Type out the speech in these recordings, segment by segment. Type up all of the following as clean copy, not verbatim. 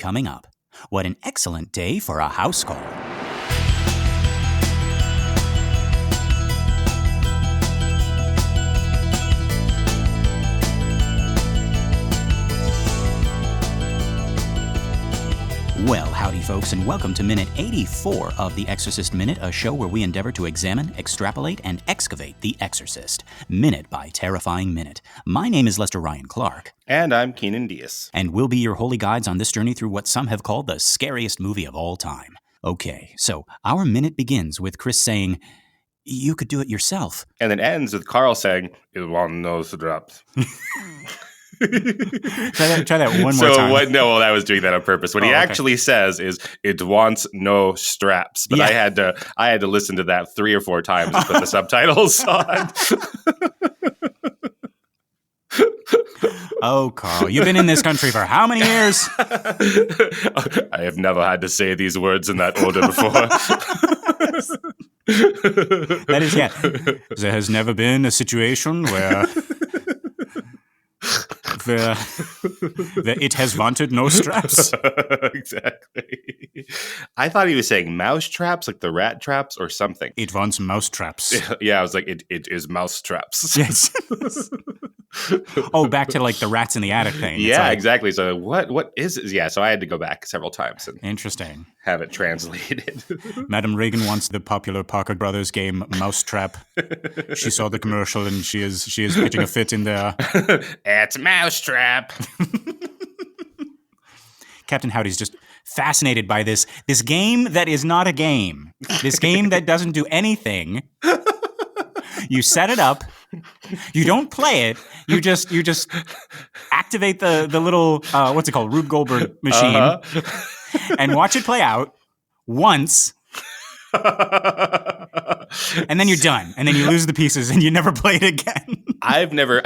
coming up. What an excellent day for a house call. Well, howdy folks, and welcome to Minute 84 of the Exorcist Minute, a show where we endeavor to examine, extrapolate, and excavate The Exorcist, minute by terrifying minute. My name is Lester Ryan Clark. And I'm Kynan Diaz. And we'll be your holy guides on this journey through what some have called the scariest movie of all time. Okay, so our minute begins with Chris saying, "You could do it yourself." And then ends with Karl saying, "It won't nose drops." Try that one more time. No, I was doing that on purpose. What he actually says is, "It wants no straps." But I had to listen to that 3 or 4 times and put the subtitles on. Oh, Karl, you've been in this country for how many years? I have never had to say these words in that order before. That is, yeah. There has never been a situation where it has wanted no straps. Exactly. I thought he was saying mouse traps, like the rat traps or something. It wants mouse traps. Yeah, I was like, it is mouse traps. Yes. Oh, back to like the rats in the attic thing. Yeah, exactly. So what is it? Yeah, so I had to go back several times and interesting. Have it translated. Madam Reagan wants the popular Parker Brothers game Mousetrap. She saw the commercial and she is pitching a fit in there. It's Mousetrap. Captain Howdy's just fascinated by this game that is not a game. This game that doesn't do anything. You set it up. You don't play it. You just activate the little what's it called, Rube Goldberg machine, and watch it play out once, and then you're done. And then you lose the pieces, and you never play it again. I've never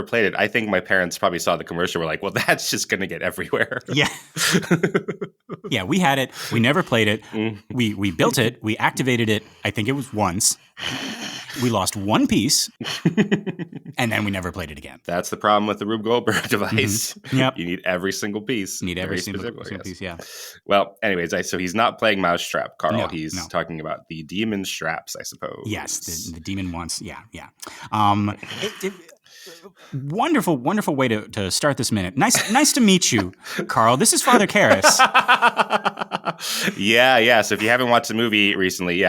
played it. I think my parents probably saw the commercial. Were like, well, that's just going to get everywhere. Yeah. Yeah, we had it. We never played it. We built it. We activated it. I think it was once. We lost one piece, and then we never played it again. That's the problem with the Rube Goldberg device. Mm-hmm. Yep. You need every single piece. You need every single piece, yeah. Well, anyways, so he's not playing Mousetrap, Karl. No, he's talking about the demon straps, I suppose. Yes, the demon wants, yeah. Wonderful way to start this minute. Nice to meet you, Karl. This is Father Karras. Yeah. So if you haven't watched the movie recently,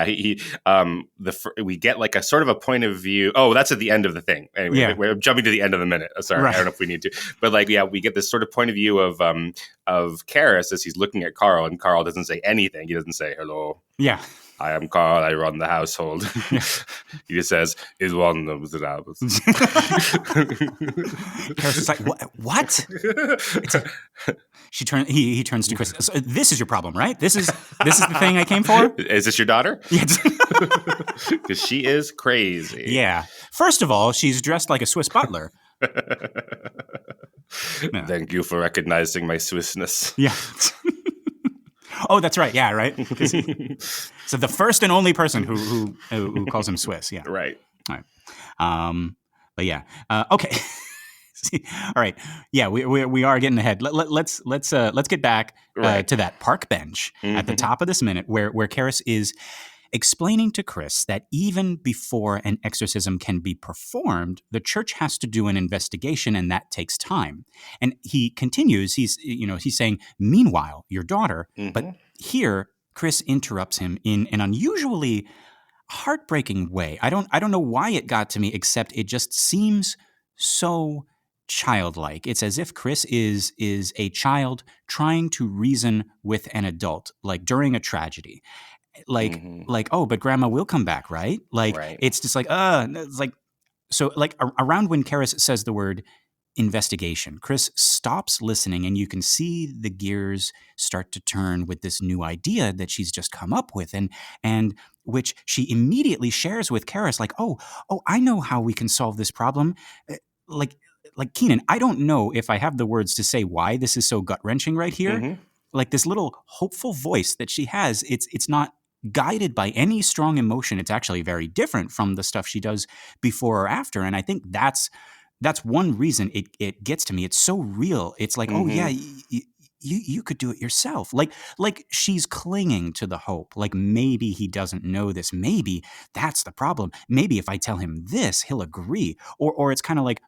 we get like a sort of a point of view. Oh, that's at the end of the thing. Anyway, we're jumping to the end of the minute. Sorry, right. I don't know if we need to, but we get this sort of point of view of Karras as he's looking at Karl, and Karl doesn't say anything. He doesn't say hello. Yeah. I am Karl. I run the household. He just says, "Is one of the rabbits." Karras is like, what? He turns to Chris. So this is your problem, right? This is the thing I came for? Is this your daughter? Yes. Because she is crazy. Yeah. First of all, she's dressed like a Swiss butler. No. Thank you for recognizing my Swissness. Yeah. Oh, that's right. Yeah, right. So the first and only person who calls him Swiss. Yeah. Right. All right. But yeah. Okay. All right. Yeah, we are getting ahead. Let's get back to that park bench at the top of this minute where Karras is explaining to Chris that even before an exorcism can be performed, the church has to do an investigation, and that takes time. And he continues. He's saying, "Meanwhile, your daughter," but here Chris interrupts him in an unusually heartbreaking way. I don't know why it got to me, except it just seems so childlike. It's as if Chris is a child trying to reason with an adult, like during a tragedy. Oh, but grandma will come back, right? Right. It's just like, it's like, so like around when Karras says the word investigation, Chris stops listening, and you can see the gears start to turn with this new idea that she's just come up with, and which she immediately shares with Karras, like, oh, I know how we can solve this problem. Like Kynan, I don't know if I have the words to say why this is so gut-wrenching right here. Like this little hopeful voice that she has, it's not guided by any strong emotion. It's actually very different from the stuff she does before or after. And I think that's one reason it gets to me. It's so real. It's like, oh yeah, you could do it yourself. Like she's clinging to the hope. Like maybe he doesn't know this. Maybe that's the problem. Maybe if I tell him this, he'll agree. Or it's kind of like,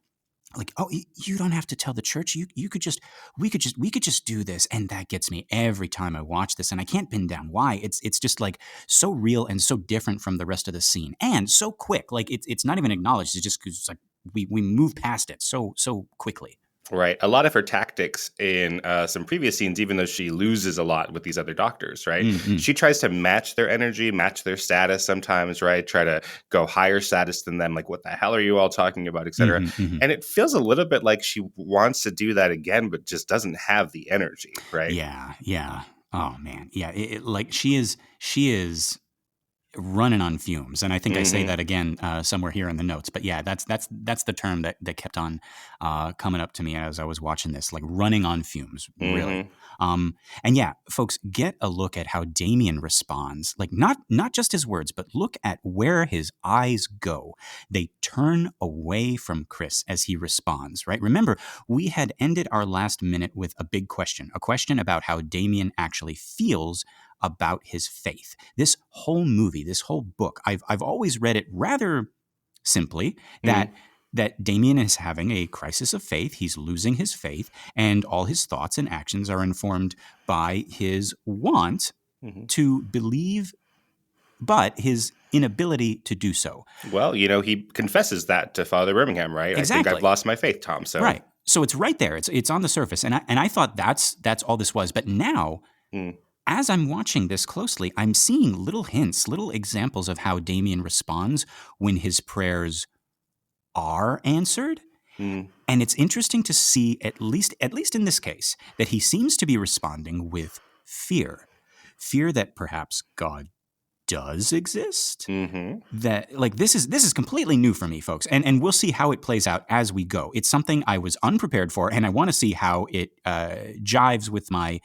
oh, you don't have to tell the church. You could just we could just do this. And that gets me every time I watch this, and I can't pin down why. It's just like so real and so different from the rest of the scene, and so quick. Like it's not even acknowledged. It's just 'cause it's like we move past it so quickly. Right. A lot of her tactics in some previous scenes, even though she loses a lot with these other doctors, right? Mm-hmm. She tries to match their energy, match their status sometimes, right? Try to go higher status than them. Like, what the hell are you all talking about, et cetera? Mm-hmm, mm-hmm. And it feels a little bit like she wants to do that again, but just doesn't have the energy, right? Yeah. Oh, man. Yeah. Like she is running on fumes, and I think I say that again somewhere here in the notes. But yeah, that's the term that kept on coming up to me as I was watching this, like running on fumes, really. And yeah, folks, get a look at how Damien responds. Like not just his words, but look at where his eyes go. They turn away from Chris as he responds. Right? Remember, we had ended our last minute with a big question, a question about how Damien actually feels about his faith. This whole movie, this whole book, I've always read it rather simply that Damien is having a crisis of faith. He's losing his faith, and all his thoughts and actions are informed by his want to believe, but his inability to do so. Well, he confesses that to Father Birmingham, right? Exactly. I think I've lost my faith, Tom. So right. So it's right there. It's on the surface, and I thought that's all this was. But now. As I'm watching this closely, I'm seeing little hints, little examples of how Damien responds when his prayers are answered. And it's interesting to see, at least in this case, that he seems to be responding with fear. Fear that perhaps God does exist. That like this is completely new for me, folks, and we'll see how it plays out as we go. It's something I was unprepared for, and I want to see how it jives with my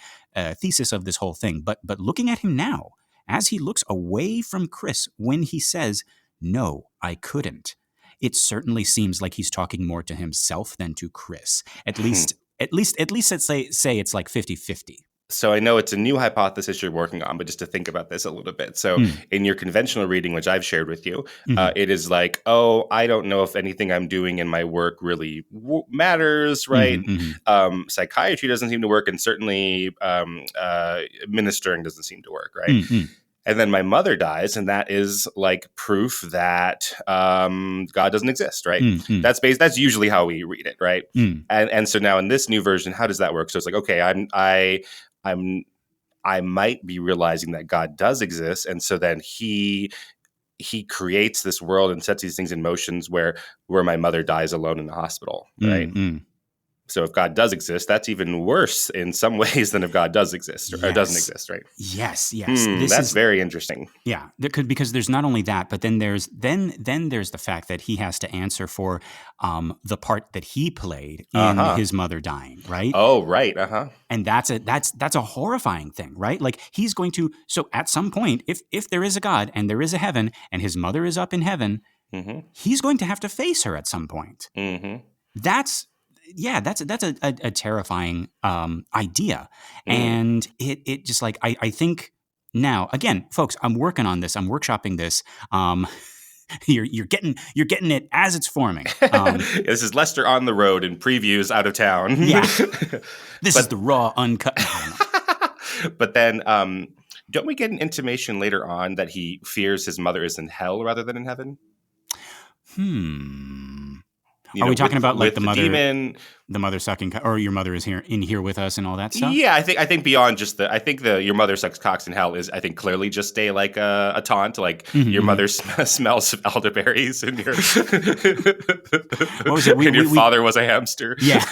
thesis of this whole thing. But looking at him now, as he looks away from Chris when he says, "No, I couldn't," it certainly seems like he's talking more to himself than to Chris. At least let's say it's like 50-50. So I know it's a new hypothesis you're working on, but just to think about this a little bit. So in your conventional reading, which I've shared with you, it is like, oh, I don't know if anything I'm doing in my work really matters, right? Psychiatry doesn't seem to work, and certainly ministering doesn't seem to work, right? And then my mother dies, and that is like proof that God doesn't exist, right? That's usually how we read it, right? And so now in this new version, how does that work? So it's like, okay, I might be realizing that God does exist, and so then he creates this world and sets these things in motions where my mother dies alone in the hospital, right? So if God does exist, that's even worse in some ways than if God does exist or doesn't exist, right? Yes. That's very interesting. Yeah, because there's not only that, but then there's the fact that he has to answer for the part that he played in his mother dying, right? Oh, right. And that's a horrifying thing, right? Like he's going to. So at some point, if there is a God and there is a heaven and his mother is up in heaven, he's going to have to face her at some point. That's a terrifying idea. And it just like, I think now, again, folks, I'm working on this. I'm workshopping this. You're getting it as it's forming. This is Lester on the road and previews out of town. Yeah. This is the raw, uncut. But then don't we get an intimation later on that he fears his mother is in hell rather than in heaven? Are we talking about like the mother, demon, the mother sucking, or your mother is in here with us and all that stuff? Yeah, I think beyond just your mother sucks cocks in hell is, I think, clearly just a taunt, like your mother smells of elderberries and your what was it? Your father was a hamster. Yeah.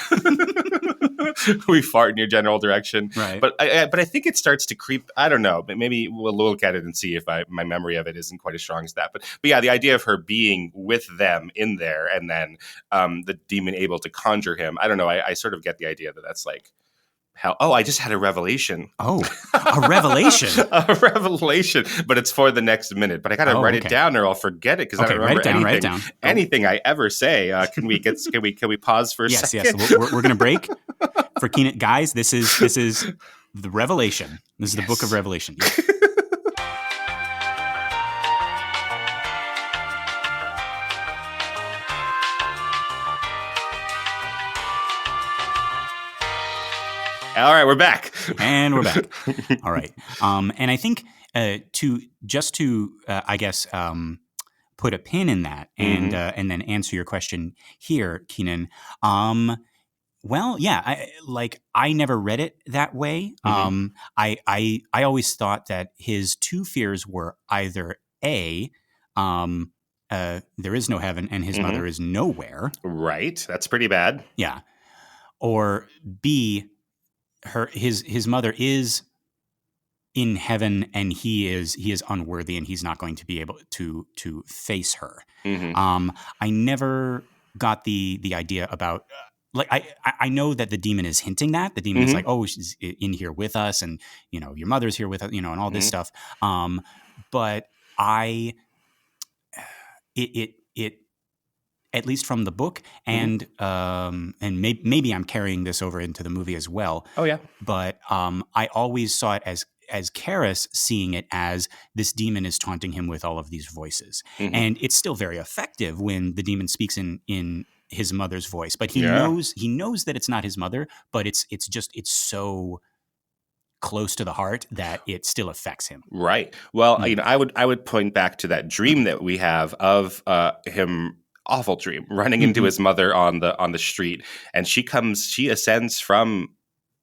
We fart in your general direction, right? But I think it starts to creep. I don't know, but maybe we'll look at it and see if my memory of it isn't quite as strong as that. But yeah, the idea of her being with them in there, and then the demon able to conjure him. I don't know. I sort of get the idea that that's like how. Oh, I just had a revelation. Oh, a revelation, a revelation. But it's for the next minute. But I got to write it down, or I'll forget it because I don't remember write it down. Anything I ever say. Can we pause for a second? Yes. We're going to break for Kynan, guys, this is the Revelation. This is the book of Revelation. Yeah. All right, we're back. And we're back. All right. And I think to I guess put a pin in that and then answer your question here, Kynan. Well, yeah, I never read it that way. I always thought that his two fears were either A, there is no heaven and his mother is nowhere. Right. That's pretty bad. Yeah. Or B, his mother is in heaven and he is unworthy and he's not going to be able to face her. I never got the idea about I know that the demon is hinting that the demon is like, oh, she's in here with us and your mother's here with us, and all this stuff. But it at least from the book and maybe I'm carrying this over into the movie as well. Oh yeah. But I always saw it as Karras seeing it as this demon is taunting him with all of these voices. And it's still very effective when the demon speaks in his mother's voice, but he knows that it's not his mother, but it's so close to the heart that it still affects him. Right. Well, I would point back to that dream that we have of him. Awful dream, running into his mother on the street, and she ascends from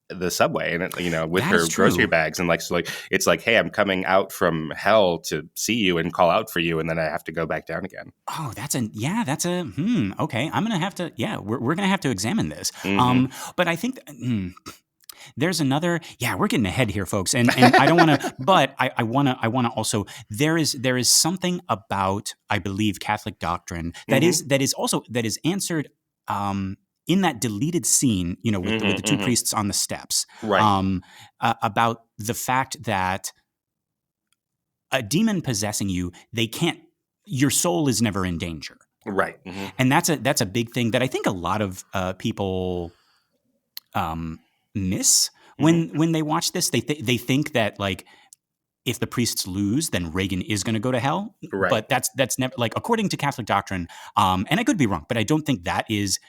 the subway, and with her grocery bags, and it's like, hey, I'm coming out from hell to see you and call out for you, and then I have to go back down again. Oh, okay. I'm gonna have to. Yeah, we're gonna have to examine this. But I think. There's another. Yeah, we're getting ahead here, folks, and I don't want to. But I want to also. There is something about, I believe, Catholic doctrine that is answered in that deleted scene, with the two priests on the steps, right? About the fact that a demon possessing you, your soul is never in danger, right? And that's a big thing that I think a lot of people miss when they watch this. They think that if the priests lose, then Reagan is going to go to hell. Right. But that's never according to Catholic doctrine. And I could be wrong, but I don't think that is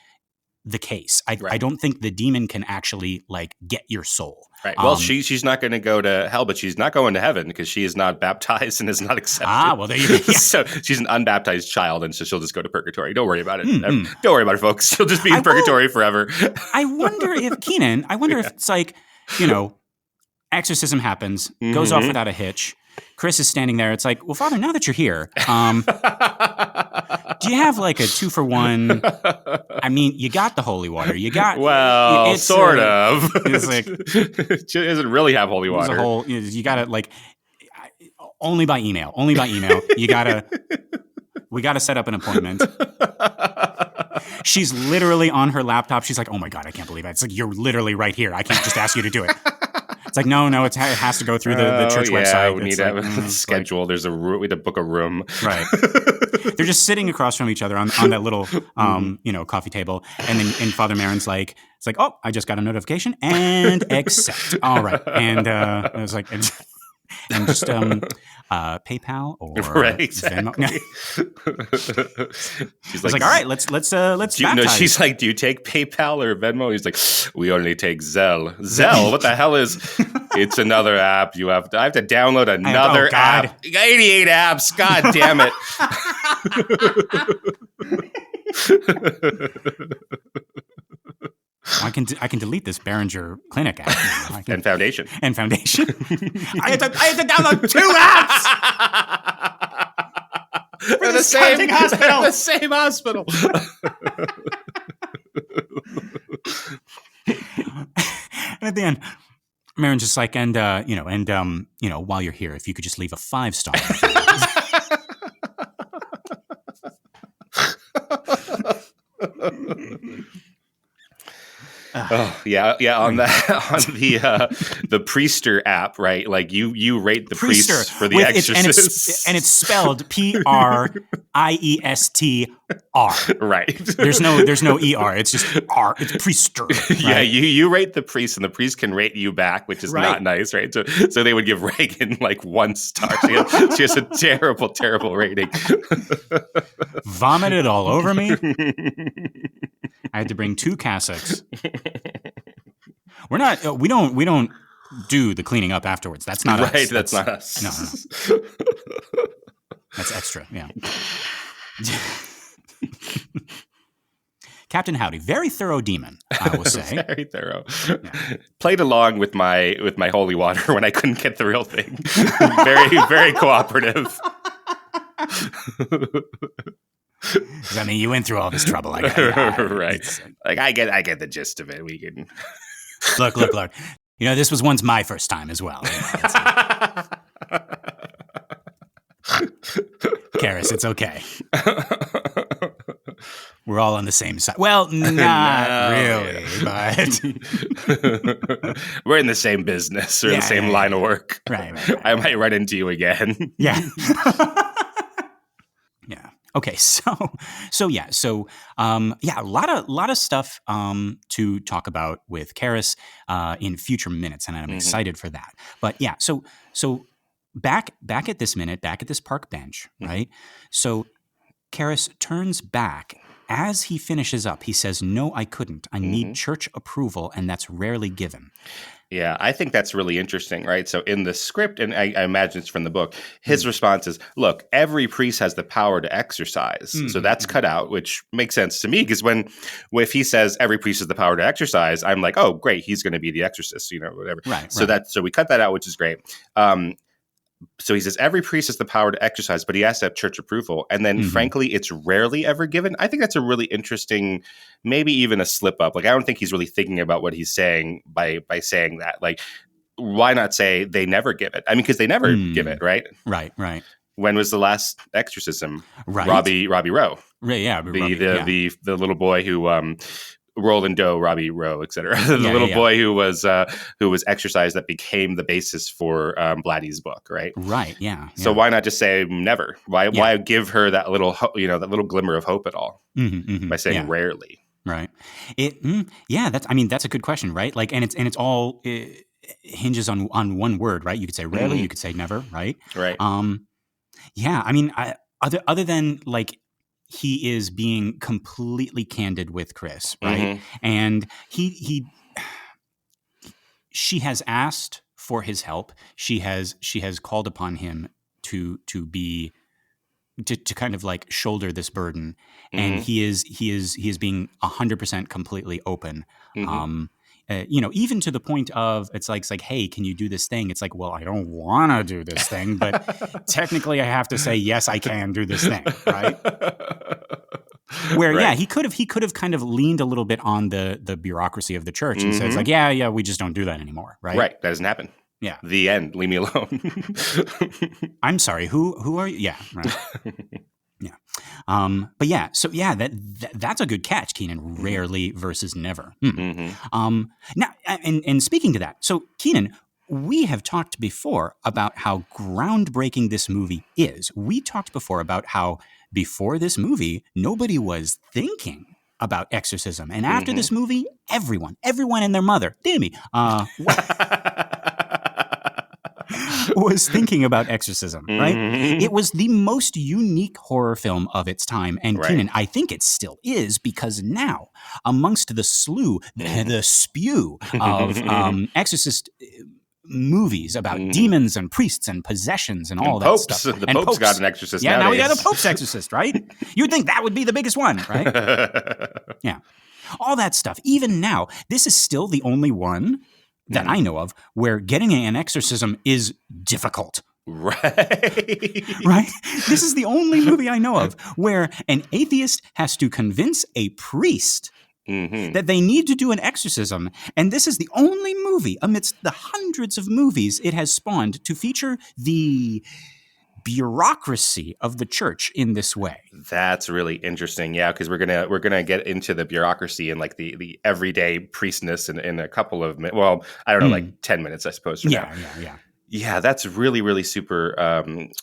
the case. I don't think the demon can actually get your soul. Right. Well, she's not going to go to hell, but she's not going to heaven because she is not baptized and is not accepted. Well, there you go. Yeah. So she's an unbaptized child, and so she'll just go to purgatory. Don't worry about it. Don't worry about it, folks. She'll just be in purgatory forever. I wonder if Kynan. if it's exorcism happens, goes off without a hitch. Chris is standing there. It's like, well, Father, now that you're here, do you have a 2-for-1? I mean, you got the holy water. You got it's sort of. It's it doesn't really have holy water. You got to only by email. Only by email. We got to set up an appointment. She's literally on her laptop. She's like, oh my God, I can't believe it. It's like, you're literally right here. I can't just ask you to do it. It's like, no, it has to go through the church website. We need to have a schedule. There's a room. We had to book a room. Right. They're just sitting across from each other on that little, coffee table. And then Father Marin's like, it's like, oh, I just got a notification and accept. All right. And I was like, and just PayPal or exactly. Venmo. She's like, all right, let's baptize. She's like, do you take PayPal or Venmo? He's like, we only take Zelle. Zelle? What the hell is? It's another app. I have to download another app. 88 apps. God damn it. I can delete this Behringer Clinic app. And Foundation. I had to download 2 apps for the same hospital. The same hospital. And at the end, Marin's just like, while you're here, if you could just leave a 5-star. Oh yeah. On the Priestr app, right? Like you rate the priests for the Exorcist, and it's spelled Priestr. Right. There's no ER. It's just R. It's Priestr. Right? Yeah, you rate the priest, and the priest can rate you back, which is not nice, right? So they would give Reagan like 1 star. She has a terrible, terrible rating. Vomited all over me. I had to bring 2 cassocks. We don't do the cleaning up afterwards. That's not us. Right, that's not us. No. That's extra, yeah. Captain Howdy, very thorough demon, I will say. Very thorough. Yeah. Played along with my holy water when I couldn't get the real thing. Very, very cooperative. I mean, you went through all this trouble. Right. Like I get the gist of it. We can look. You know, this was once my first time as well. Karis, it's okay. We're all on the same side. Well, not really, but we're in the same business. We're in the same line of work. Right. I might run into you again. Yeah. Yeah. Okay. So a lot of stuff to talk about with Karis in future minutes, and I'm excited for that. But yeah, so back at this minute, back at this park bench, right? So Karis turns back. As he finishes up, he says, "No, I couldn't. I need church approval, and that's rarely given." Yeah, I think that's really interesting, right? So in the script, and I imagine it's from the book, his response is, look, every priest has the power to exorcise. So that's cut out, which makes sense to me, because if he says every priest has the power to exorcise, I'm like, oh, great, he's going to be the exorcist, whatever. Right. So we cut that out, which is great. So he says every priest has the power to exercise, but he has to have church approval. And then, frankly, it's rarely ever given. I think that's a really interesting, maybe even a slip up. Like, I don't think he's really thinking about what he's saying by saying that. Like, why not say they never give it? I mean, because they never give it, right? Right. When was the last exorcism? Right. Robbie Rowe. Right. Yeah. The little boy who Roland Doe, Robbie Rowe, etc. The boy who was exorcised that became the basis for Blatty's book, right? Right. Yeah. So why not just say never? Why give her that little that little glimmer of hope at all by saying rarely? Right. That's a good question, right? Like, and it's all hinges on one word, right? You could say rarely, you could say never, right? Right. Yeah. I mean, other than like, he is being completely candid with Chris, right? And she has asked for his help. She has called upon him to kind of like shoulder this burden, and he is being 100% completely open. Even to the point of it's like, hey, can you do this thing? It's like, well, I don't want to do this thing, but technically I have to say, yes, I can do this thing, right? Where, he could have kind of leaned a little bit on the bureaucracy of the church and says like, yeah, we just don't do that anymore, right? Right, that doesn't happen. Yeah. The end. Leave me alone. I'm sorry. Who are you? Yeah. Right. Yeah. But yeah, so yeah, that's a good catch, Kynan. Rarely versus never. Now, and speaking to that, so Kynan, we have talked before about how groundbreaking this movie is. We talked before about how before this movie, nobody was thinking about exorcism. And after this movie, everyone and their mother, Dimmy, was thinking about exorcism, right? It was the most unique horror film of its time. And Kynan, I think it still is, because now, amongst the spew of exorcist movies about demons and priests and possessions and all that stuff. The Pope's got an exorcist nowadays. Now we got a Pope's exorcist, right? You'd think that would be the biggest one, right? Yeah. All that stuff. Even now, this is still the only one that I know of where getting an exorcism is difficult. Right. Right? This is the only movie I know of where an atheist has to convince a priest that they need to do an exorcism. And this is the only movie amidst the hundreds of movies it has spawned to feature the bureaucracy of the church in this way. That's really interesting. Yeah, because we're gonna get into the bureaucracy and like the everyday priestness in a couple of minutes. Well, I don't know, like 10 minutes, I suppose. Yeah. Yeah, that's really, really super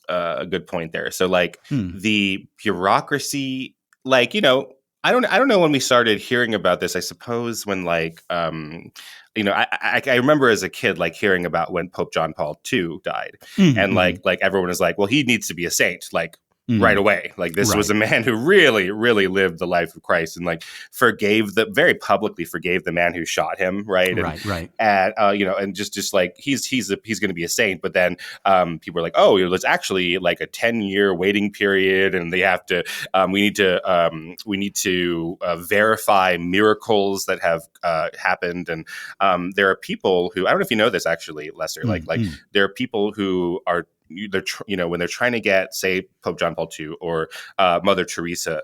a good point there. So like the bureaucracy, like, you know, I don't know when we started hearing about this. I suppose when like you know, I remember as a kid like hearing about when Pope John Paul II died, and like everyone was like, well, he needs to be a saint, like right away. Like this was a man who really, really lived the life of Christ and like very publicly forgave the man who shot him. Right. And you know, and just like he's going to be a saint. But then people were like, oh, it's actually like a 10-year waiting period. And they have to we need to verify miracles that have happened. And there are people who, I don't know if you know this actually, Lester, like there are people who are, you know, when they're trying to get, say, Pope John Paul II or Mother Teresa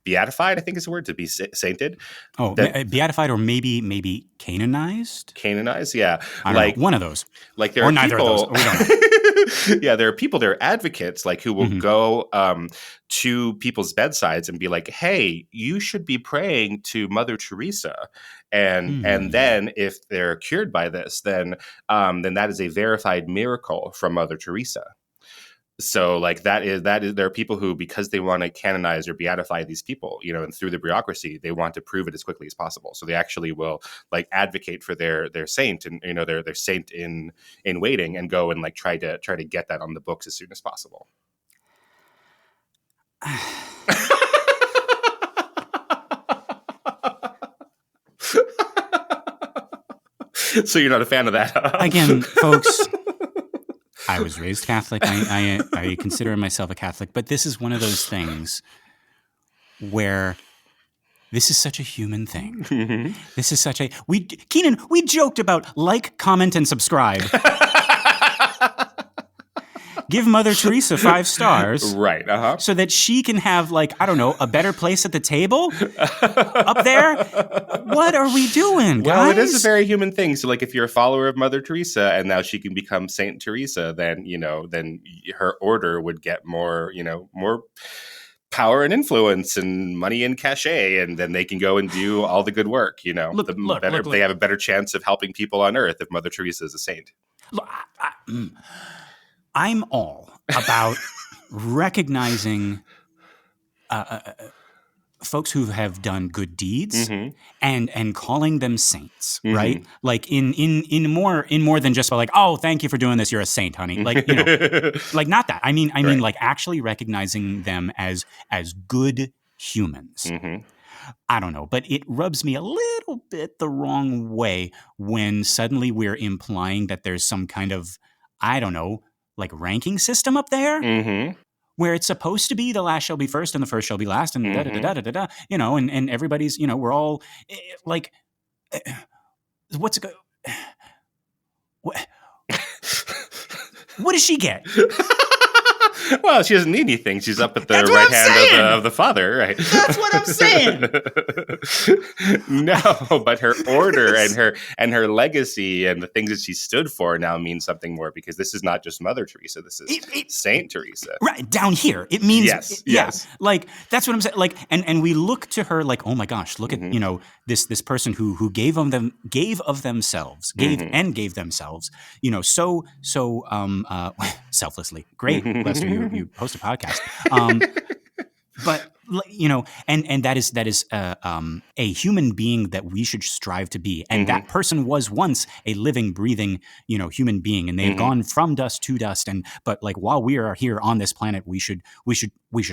beatified, I think is the word, to be sainted. Oh, beatified or maybe canonized? Canonized, yeah. I don't know, one of those. Like there or are neither people, of those. We don't know. Yeah, there are people, there are advocates like who will go to people's bedsides and be like, hey, you should be praying to Mother Teresa. And then if they're cured by this, then that is a verified miracle from Mother Teresa. So like that is there are people who, because they want to canonize or beatify these people, you know, and through the bureaucracy, they want to prove it as quickly as possible. So they actually will like advocate for their saint and, you know, their saint in waiting, and go and like try to get that on the books as soon as possible. So you're not a fan of that, huh? Again, folks, I was raised Catholic. I consider myself a Catholic, but this is one of those things where this is such a human thing. This is such a Kynan, we joked about like, comment, and subscribe. Give Mother Teresa 5 stars. Right, so that she can have, like, I don't know, a better place at the table up there. What are we doing, guys? Well, it is a very human thing. So, like, if you're a follower of Mother Teresa and now she can become Saint Teresa, then, you know, then her order would get more, you know, more power and influence and money and cachet, and then they can go and do all the good work, you know. They have a better chance of helping people on earth if Mother Teresa is a saint. Look, I'm all about recognizing folks who have done good deeds and calling them saints, right? Like in more than just like, oh, thank you for doing this, you're a saint, honey. Like, you know, like not that. I mean like actually recognizing them as good humans. I don't know, but it rubs me a little bit the wrong way when suddenly we're implying that there's some kind of, I don't know, like ranking system up there, where it's supposed to be the last shall be first and the first shall be last, and da-da-da-da-da-da, you know, and everybody's, you know, we're all like, what's it go? What does she get? Well, she doesn't need anything. She's up at the right hand of the Father, right? That's what I'm saying. No, but her order and her legacy and the things that she stood for now mean something more, because this is not just Mother Teresa. This is Saint Teresa. Right, down here. It means yes. Like that's what I'm saying. Like, and we look to her like, oh my gosh, look at, you know, this person who gave of themselves, gave themselves, you know, so selflessly. Great, Lester, you host a podcast, but you know, and that is a human being that we should strive to be, and that person was once a living, breathing, you know, human being, and they've gone from dust to dust, but like while we are here on this planet, we should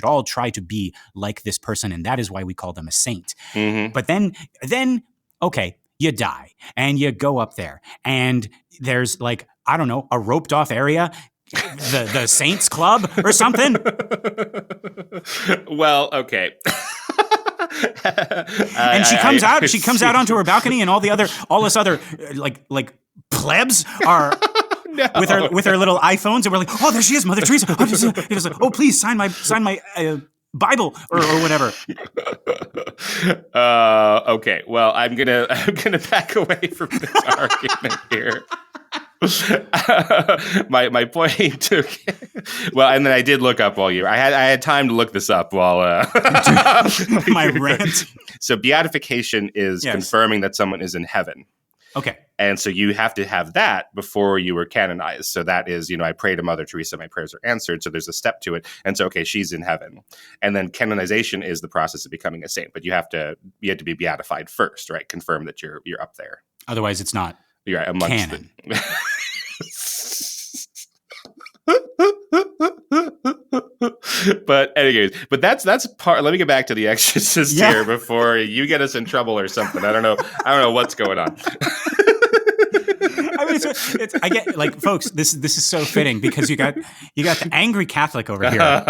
all try to be like this person, and that is why we call them a saint. But then okay, you die and you go up there, and there's like, I don't know, a roped off area. The Saints Club or something. Well, okay. And she comes out. She comes out onto her balcony, and all this other like plebs are with her little iPhones, and we're like, oh, there she is, Mother Teresa. Oh, please sign my Bible or whatever. Okay. Well, I'm gonna back away from this argument here. my point took well, and then I did look up while I had time to look this up while my rant. So beatification is confirming that someone is in heaven. Okay. And so you have to have that before you were canonized. So that is, I pray to Mother Teresa, my prayers are answered. So there's a step to it. And so, okay, she's in heaven. And then canonization is the process of becoming a saint. But you have to be beatified first, right? Confirm that you're up there. Otherwise, it's not amongst canon. But anyways, that's part. Let me get back to The Exorcist here before you get us in trouble or something. I don't know what's going on. I mean, I get like, folks, this is so fitting because you got the angry Catholic over here. I'm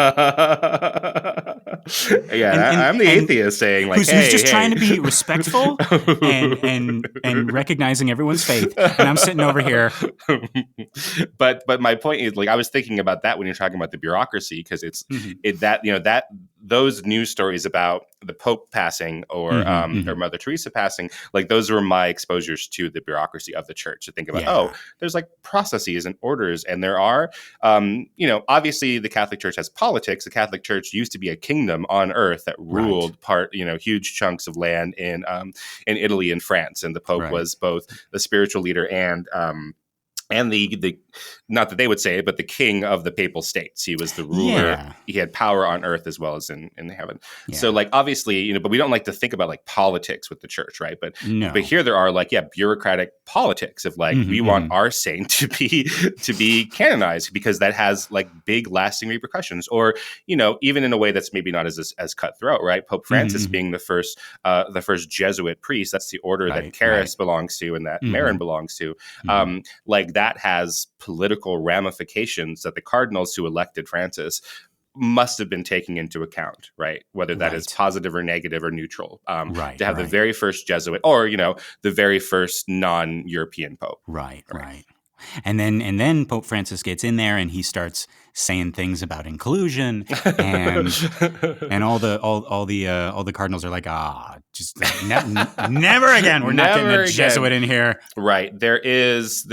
the atheist saying like, who's just trying to be respectful and recognizing everyone's faith, and I'm sitting over here. But my point is, like, I was thinking about that when you're talking about the bureaucracy, because it's that those news stories about the Pope passing or Mother Teresa passing, like those were my exposures to the bureaucracy of the church. To think about, there's like processes and orders, and there are, obviously the Catholic Church has politics. The Catholic Church used to be a kingdom on earth that ruled huge chunks of land in Italy and France, and the Pope was both the spiritual leader and the not that they would say it, but the king of the papal states. He was the ruler. Yeah. He had power on earth as well as in heaven. Yeah. So like, obviously, but we don't like to think about like politics with the church, right? But here there are like, bureaucratic politics of like, we want our saint to be canonized because that has like big lasting repercussions, or, even in a way that's maybe not as cutthroat, right? Pope Francis being the first Jesuit priest, that's the order that Karl belongs to and that Marin belongs to. Like that has political ramifications that the cardinals who elected Francis must have been taking into account, right? Whether that is positive or negative or neutral. To have the very first Jesuit or, the very first non-European Pope. Right. And then Pope Francis gets in there and he starts saying things about inclusion and all the cardinals are like, just never again. We're not getting a Jesuit in here. Right. There is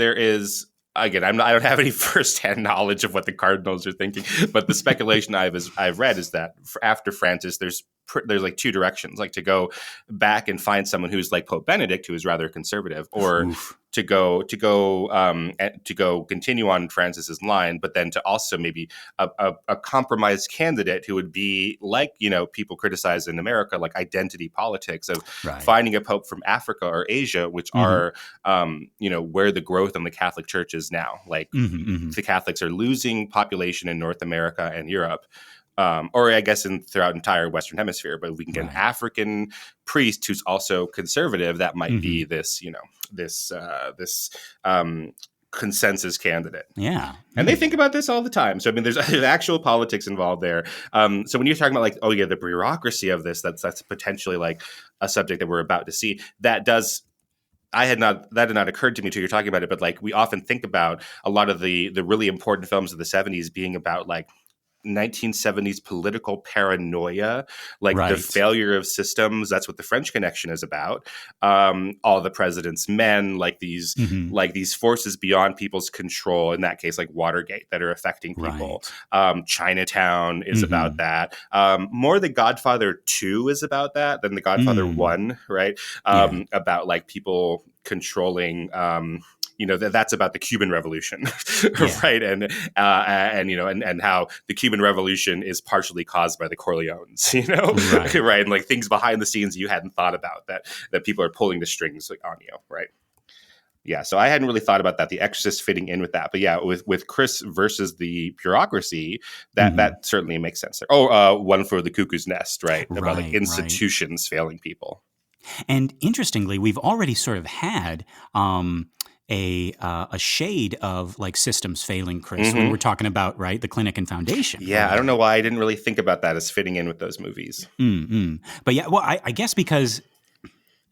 again, I don't have any firsthand knowledge of what the cardinals are thinking, but the speculation I've read is that after Francis, there's like two directions, like to go back and find someone who's like Pope Benedict, who is rather conservative, or to go continue on Francis's line, but then to also maybe a compromised candidate who would be like, people criticize in America, like identity politics of finding a pope from Africa or Asia, which are, where the growth in the Catholic Church is now. Like the Catholics are losing population in North America and Europe. Or I guess throughout entire Western Hemisphere, but we can get an African priest who's also conservative. That might be this consensus candidate. Yeah. And they think about this all the time. So, I mean, there's actual politics involved there. So when you're talking about like, the bureaucracy of this, that's potentially like a subject that we're about to see. That had not occurred to me until you're talking about it. But like, we often think about a lot of the really important films of the 70s being about like 1970s political paranoia, like the failure of systems. That's what The French Connection is about. All the President's Men, like these forces beyond people's control. In that case, like Watergate, that are affecting people. Chinatown is about that. More The Godfather 2 is about that than The Godfather 1, right? About like people controlling. That's about the Cuban Revolution, right? And how the Cuban Revolution is partially caused by the Corleones, right? And like things behind the scenes you hadn't thought about that people are pulling the strings like on you, right? Yeah, so I hadn't really thought about that. The Exorcist fitting in with that, but with Chris versus the bureaucracy, that certainly makes sense there. One for the Cuckoo's Nest, right? About like institutions failing people. And interestingly, we've already sort of had a shade of like systems failing, Chris, when we're talking about the Clinic and Foundation. Yeah, I don't know why I didn't really think about that as fitting in with those movies. But yeah, well, I guess because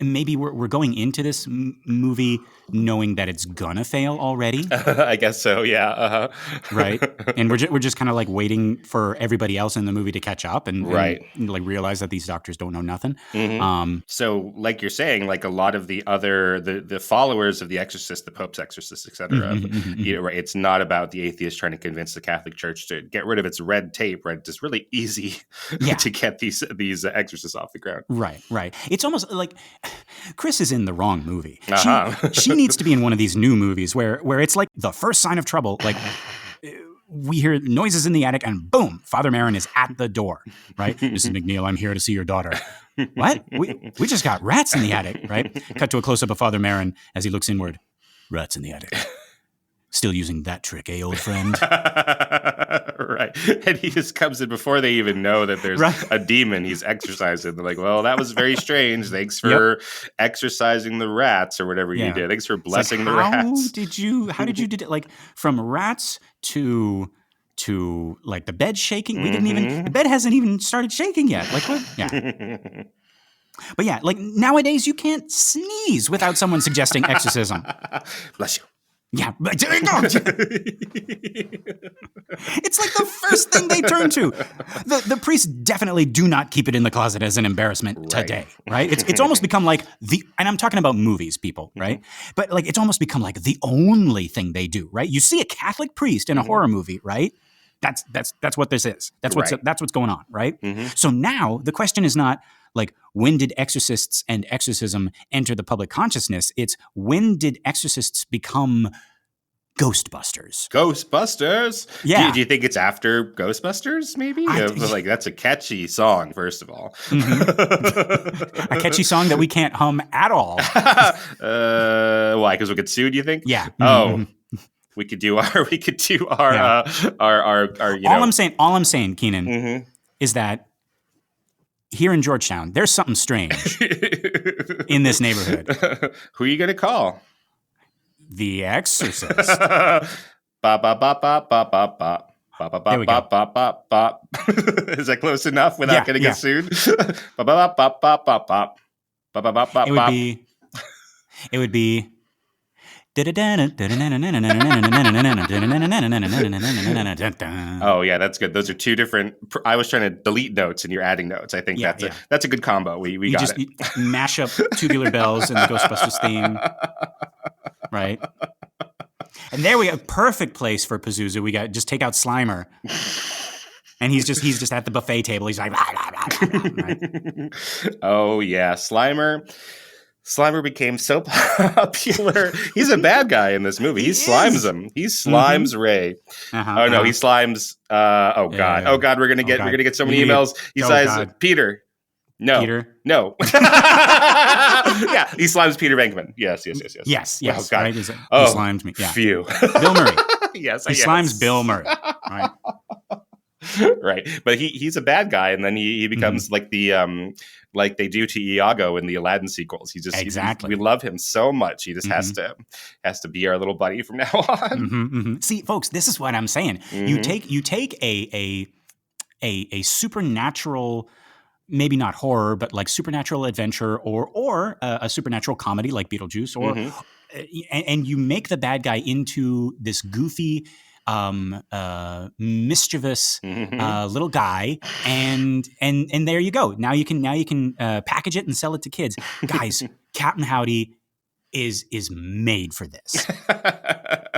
maybe we're going into this movie knowing that it's gonna fail already. I guess so. Yeah. Uh-huh. Right. And we're just kind of like waiting for everybody else in the movie to catch up and like realize that these doctors don't know nothing. So like you're saying, like a lot of the other the followers of the Exorcist, the Pope's exorcists, etc. Right, it's not about the atheists trying to convince the Catholic Church to get rid of its red tape. Right, it's really easy to get these exorcists off the ground. Right. It's almost like Chris is in the wrong movie. She needs to be in one of these new movies where it's like the first sign of trouble, like we hear noises in the attic and boom, Father Merrin is at the door, right? Mrs. McNeil, I'm here to see your daughter. What? We just got rats in the attic, right? Cut to a close-up of Father Merrin as he looks inward. Rats in the attic. Still using that trick, eh, old friend? Right. And he just comes in before they even know that there's a demon he's exorcising. They're like, well, that was very strange. Thanks for exorcising the rats or whatever you did. Thanks for blessing the rats. How did you do it? Like from rats to like the bed shaking? We didn't even, the bed hasn't even started shaking yet. Like what? Yeah. But yeah, like nowadays you can't sneeze without someone suggesting exorcism. Bless you. Yeah, but it's like the first thing they turn to. The priests definitely do not keep it in the closet as an embarrassment today, right? It's almost become like and I'm talking about movies, people, right? But like it's almost become like the only thing they do, right? You see a Catholic priest in a horror movie, right? That's what this is. That's what's going on, right? So now the question is not like, when did exorcists and exorcism enter the public consciousness? It's when did exorcists become ghostbusters? Ghostbusters? Yeah. Do you think it's after Ghostbusters, maybe? Like, that's a catchy song, first of all. A catchy song that we can't hum at all. Why? Because we get sued, you think? Yeah. Oh. We could do our you know. All I'm saying, Kynan, is that here in Georgetown, there's something strange in this neighborhood. Who are you going to call? The Exorcist. Ba ba ba ba ba ba ba. There we go. Is that close enough without getting us sued? It would be. Oh yeah, that's good. Those are two different. I was trying to delete notes, and you're adding notes. I think that's a good combo. We got it. You mash up Tubular Bells and the Ghostbusters theme, right? And there we have perfect place for Pazuzu. We got just take out Slimer, and he's just at the buffet table. He's like, blah, blah, blah, blah, right? Oh yeah, Slimer became so popular. He's a bad guy in this movie. He slimes him. He slimes Ray. Oh no, he slimes. Oh god, we're gonna get so many emails. He slimes Peter. No, Peter. No. Yeah, he slimes Peter Venkman. Yes. Yes. Oh, God. Right? He slimed me. Yeah. Phew. Bill Murray. Yes. He slimes Bill Murray. Right. Right, but he's a bad guy, and then he becomes like the like they do to Iago in the Aladdin sequels. We love him so much. He just has to be our little buddy from now on. See, folks, this is what I'm saying. You take a supernatural, maybe not horror, but like supernatural adventure or a supernatural comedy like Beetlejuice, and you make the bad guy into this goofy, mischievous little guy, and there you go. Now you can package it and sell it to kids. Guys, Captain Howdy is made for this.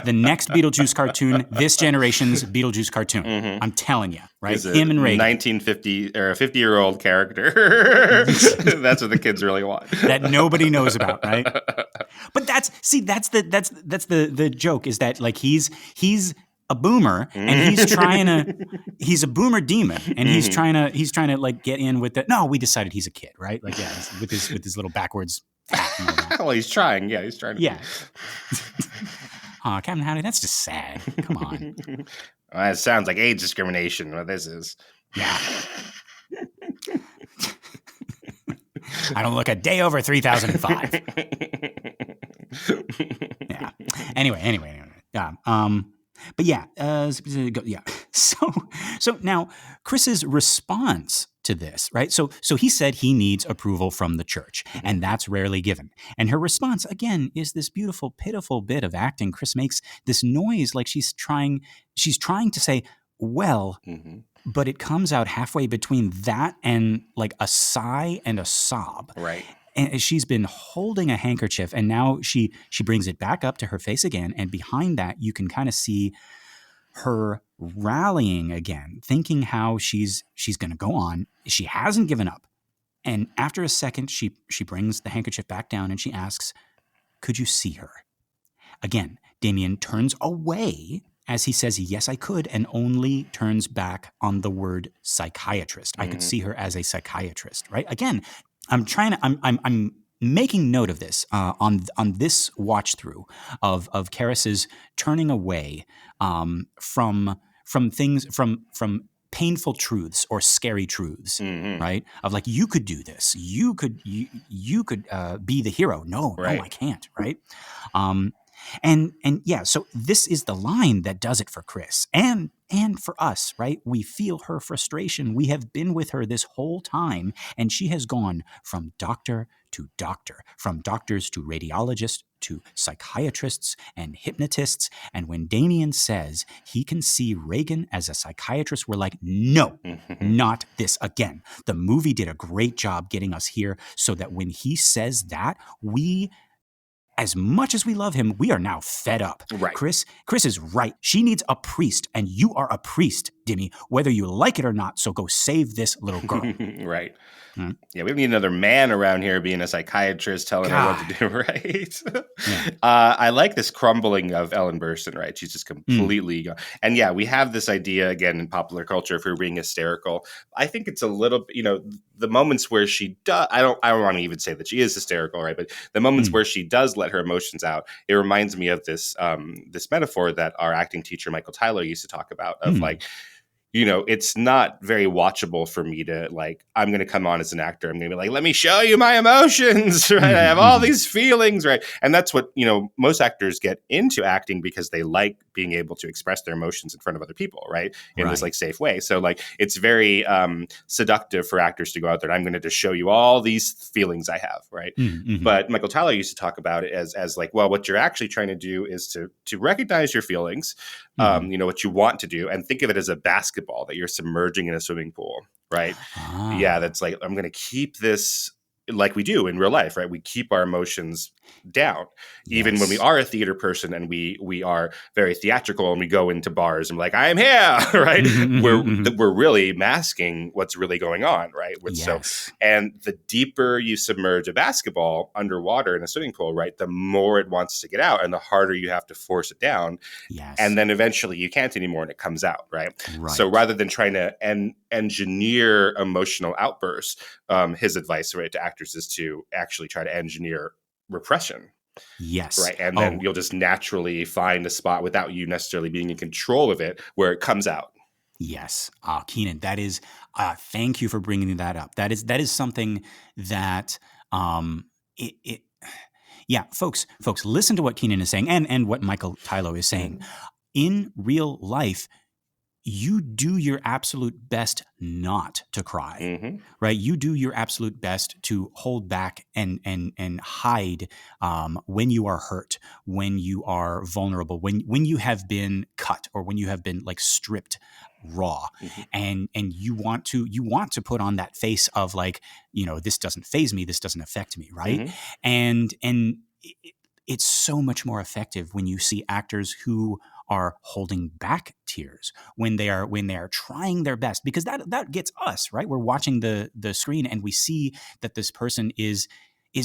The next Beetlejuice cartoon, this generation's Beetlejuice cartoon. I'm telling you, right? Him and Reagan. 1950 or a 50-year-old character. That's what the kids really want. That nobody knows about, right? But that's the joke, is that like he's a boomer, and he's a boomer demon, and he's trying to like get in with the. No, we decided he's a kid, right? Like with his little backwards hat and all that. Well, he's trying. Yeah, he's trying. Yeah. Aw, Captain Howdy, that's just sad. Come on. Well, it sounds like age discrimination. What this is. Yeah. I don't look a day over 3005. Yeah. Anyway. Yeah. But yeah. Yeah. So now Chris's response to this, right? So he said he needs approval from the church, and that's rarely given. And her response, again, is this beautiful, pitiful bit of acting. Chris makes this noise like she's trying to say, well, but it comes out halfway between that and like a sigh and a sob. Right. And she's been holding a handkerchief, and now she brings it back up to her face again, and behind that you can kind of see her rallying again, thinking how she's going to go on. She hasn't given up. And after a second, she brings the handkerchief back down and she asks, "Could you see her?" Again, Damien turns away as he says, "Yes, I could," and only turns back on the word psychiatrist. I could see her as a psychiatrist, right? Again, I'm making note of this on this watch through of Karras's turning away from things, from painful truths or scary truths, right? Of like, you could do this, you could be the hero. No, I can't, right? And yeah, so this is the line that does it for Chris and for us, right? We feel her frustration. We have been with her this whole time, and she has gone from doctor to doctor, from doctors to radiologists to psychiatrists and hypnotists. And when Damien says he can see Regan as a psychiatrist, we're like, no, not this again. The movie did a great job getting us here so that when he says that, we, as much as we love him, we are now fed up. Right. Chris is right. She needs a priest, and you are a priest, Dimmy, whether you like it or not. So go save this little girl. Right. Yeah, we don't need another man around here being a psychiatrist telling her what to do, right? I like this crumbling of Ellen Burstyn, right? She's just completely gone. And yeah, we have this idea, again, in popular culture of her being hysterical. I think it's a little, the moments where she does, I don't want to even say that she is hysterical, right? But the moments where she does let her emotions out, it reminds me of this this metaphor that our acting teacher, Michael Tyler, used to talk about of like, it's not very watchable for me to like, I'm going to come on as an actor. I'm going to be like, let me show you my emotions, right? I have all these feelings, right? And that's what, most actors get into acting because they like being able to express their emotions in front of other people, right? In this like safe way. So like, it's very seductive for actors to go out there and I'm going to just show you all these feelings I have, right? But Michael Tyler used to talk about it as like, well, what you're actually trying to do is to recognize your feelings, what you want to do, and think of it as a basketball that you're submerging in a swimming pool, right? Yeah, that's like, I'm going to keep this like we do in real life, right? We keep our emotions down, even when we are a theater person and we are very theatrical and we go into bars and like, I am here, right? We're really masking what's really going on, right? And the deeper you submerge a basketball underwater in a swimming pool, right, the more it wants to get out and the harder you have to force it down. And then eventually you can't anymore and it comes out, right? So rather than trying to engineer emotional outbursts, his advice, right, to actors is to actually try to engineer repression. Right. And then you'll just naturally find a spot without you necessarily being in control of it where it comes out. Yes. Kynan, that is, thank you for bringing that up. That is something that, folks, listen to what Kynan is saying and what Michael Tylo is saying. In real life, you do your absolute best not to cry, right? You do your absolute best to hold back and hide when you are hurt, when you are vulnerable, when you have been cut or when you have been like stripped raw, and you want to put on that face of like, this doesn't faze me, this doesn't affect me, right? And it's so much more effective when you see actors who are holding back tears when they are trying their best, because that gets us, right? We're watching the screen and we see that this person is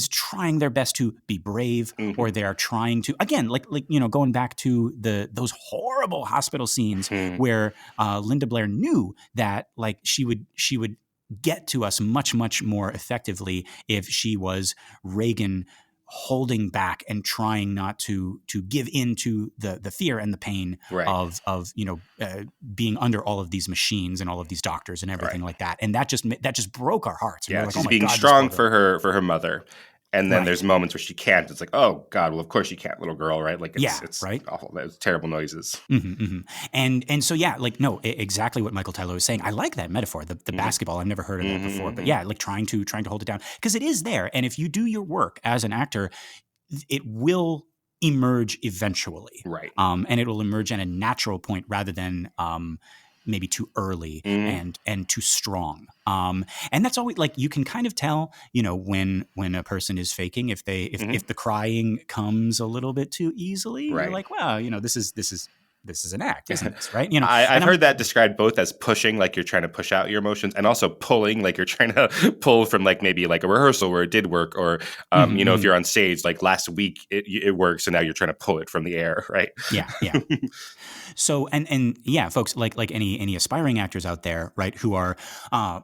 trying their best to be brave, or they are trying to, again, like going back to those horrible hospital scenes where Linda Blair knew that like she would get to us much, much more effectively if she was Regan holding back and trying not to give in to the fear and the pain of being under all of these machines and all of these doctors and everything like that. And that just broke our hearts. Yeah, like, she's being strong for her mother. And then there's moments where she can't. It's like, oh God, well, of course you can't, little girl, right? Like, it's right? awful. It's terrible noises. And so, yeah, like, no, exactly what Michael Tyler was saying. I like that metaphor, the basketball. I've never heard of that before, but yeah, like trying to hold it down, because it is there. And if you do your work as an actor, it will emerge eventually. Right. And it will emerge at a natural point rather than maybe too early and too strong. And that's always, like, you can kind of tell, when a person is faking, if the crying comes a little bit too easily, you're like, well, this is an act, isn't this, right? I've heard that described both as pushing, like you're trying to push out your emotions, and also pulling, like you're trying to pull from, like, maybe like a rehearsal where it did work, or if you're on stage, like last week it worked, so now you're trying to pull it from the air, right? Yeah. So and yeah, folks, like any aspiring actors out there, right, who are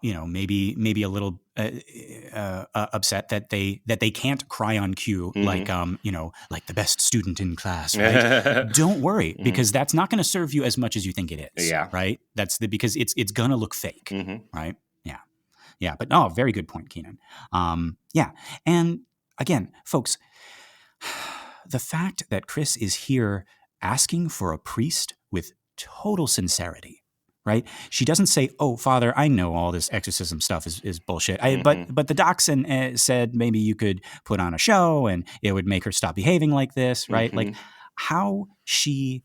maybe a little upset that they can't cry on cue, like like the best student in class, right? Don't worry, because that's not going to serve you as much as you think it is. Yeah. Right. Because it's gonna look fake. Right. Yeah. Yeah. But no, very good point, Kynan. Yeah. And again, folks, the fact that Chris is here asking for a priest with total sincerity, right? She doesn't say, "Oh, Father, I know all this exorcism stuff is bullshit. But the doc said maybe you could put on a show and it would make her stop behaving like this," right? Like, how she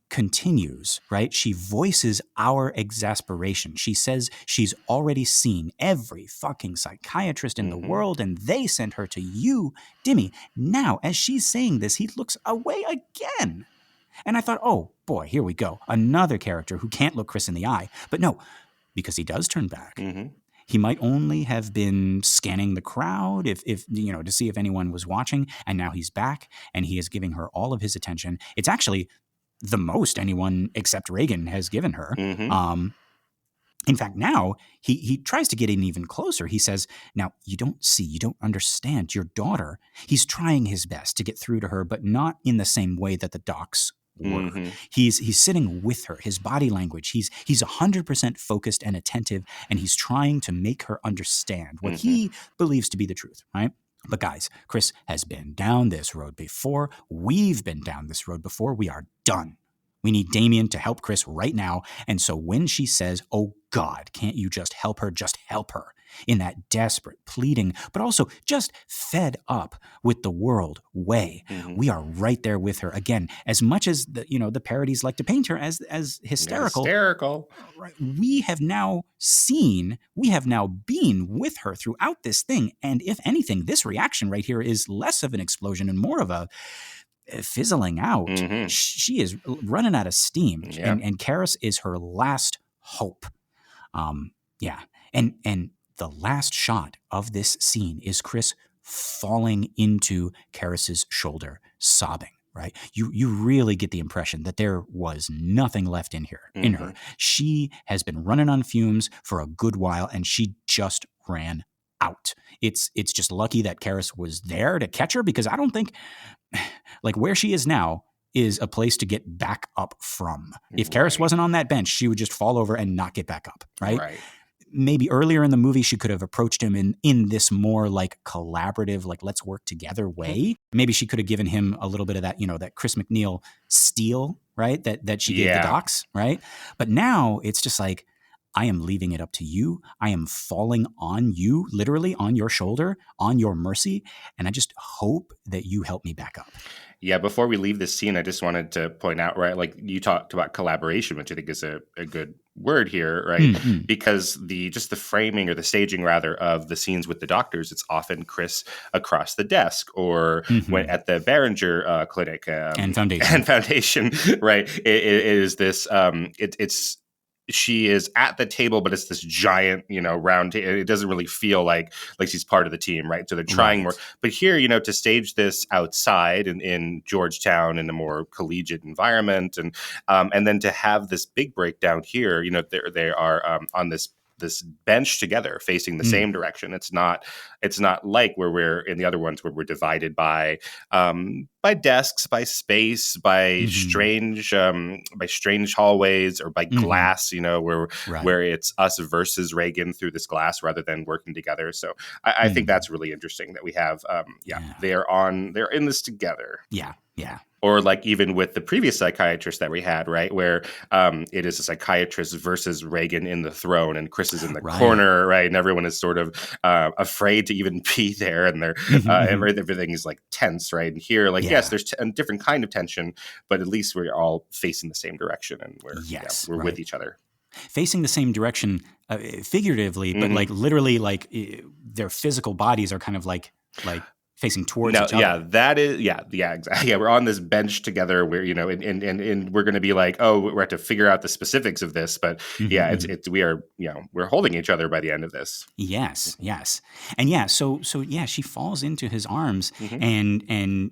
continues, right? She voices our exasperation. She says she's already seen every fucking psychiatrist in the world, and they sent her to you, Dimmy. Now, as she's saying this, he looks away again. And I thought, oh boy, here we go. Another character who can't look Chris in the eye. But no, because he does turn back. He might only have been scanning the crowd if to see if anyone was watching, and now he's back and he is giving her all of his attention. It's actually the most anyone except Reagan has given her. In fact, now he tries to get in even closer. He says, now, you don't understand your daughter. He's trying his best to get through to her, but not in the same way that the docs were. He's sitting with her, his body language. He's 100% focused and attentive, and he's trying to make her understand what he believes to be the truth, right? But guys, Chris has been down this road before. We've been down this road before. We are done. We need Damien to help Chris right now. And so when she says, "Oh God, can't you just help her?" Just help her, in that desperate pleading, but also just fed up with the world way. We are right there with her again. As much as the parodies like to paint her as hysterical. Right? We have now been with her throughout this thing. And if anything, this reaction right here is less of an explosion and more of a fizzling out. She is running out of steam, and Karis is her last hope. And the last shot of this scene is Chris falling into Karis's shoulder, sobbing. Right, you really get the impression that there was nothing left in her. She has been running on fumes for a good while, and she just ran out. It's just lucky that Karis was there to catch her, because I don't think, like, where she is now is a place to get back up from. If Karis wasn't on that bench, she would just fall over and not get back up, right? Maybe earlier in the movie, she could have approached him in this more like collaborative, like, let's work together way. Maybe she could have given him a little bit of that, that Chris McNeil steel, right? That she gave the docs, right? But now it's just like, I am leaving it up to you. I am falling on you, literally on your shoulder, on your mercy. And I just hope that you help me back up. Yeah, before we leave this scene, I just wanted to point out, right, like you talked about collaboration, which I think is a good word here, right? Because the framing, or the staging rather, of the scenes with the doctors, it's often Chris across the desk, or when at the Behringer clinic and foundation, right? It is this. She is at the table, but it's this giant, round table. It doesn't really feel like she's part of the team, right? So they're trying more. But here, to stage this outside in Georgetown in a more collegiate environment, and then to have this big breakdown here, they are on this this bench together facing the same direction. It's not like where we're in the other ones where we're divided by desks, by space, by strange hallways, or by glass, where it's us versus Reagan through this glass rather than working together. So I think that's really interesting that we have they're in this together. Yeah. Or like even with the previous psychiatrist that we had, right, where it is a psychiatrist versus Reagan in the throne, and Chris is in the corner, right, and everyone is sort of afraid to even be there, and they're everything is like tense, right? And here, like, yes, there's a different kind of tension, but at least we're all facing the same direction, and we're with each other. Facing the same direction, figuratively, but like literally, like their physical bodies are kind of like facing towards each other. Yeah, that is, exactly. Yeah, we're on this bench together where, and we're going to be like, oh, we have to figure out the specifics of this. But we're holding each other by the end of this. Yes. And so she falls into his arms, and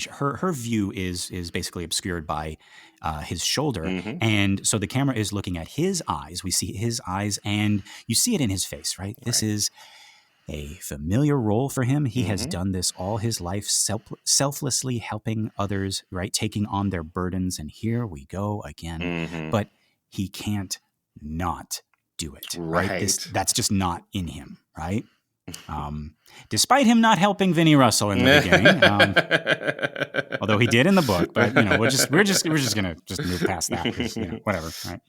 her view is basically obscured by his shoulder. And so the camera is looking at his eyes. We see his eyes, and you see it in his face, right? This is a familiar role for him. He has done this all his life, selflessly helping others, right? Taking on their burdens. And here we go again. But he can't not do it, right? That's just not in him, right? Despite him not helping Vinnie Russell in the beginning, although he did in the book, but we're just gonna just move past that, 'cause, whatever, right?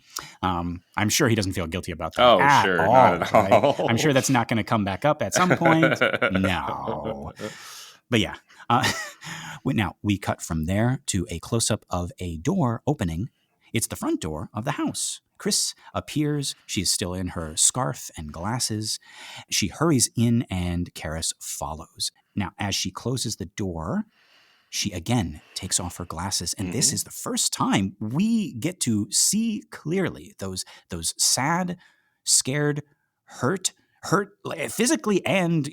I'm sure he doesn't feel guilty about that. Oh, sure, not at all. Right? I'm sure that's not going to come back up at some point. No, but yeah. Now we cut from there to a close up of a door opening. It's the front door of the house. Chris appears. She's still in her scarf and glasses. She hurries in, and Karis follows. Now, as she closes the door, she again takes off her glasses, and this is the first time we get to see clearly those sad, scared, hurt physically and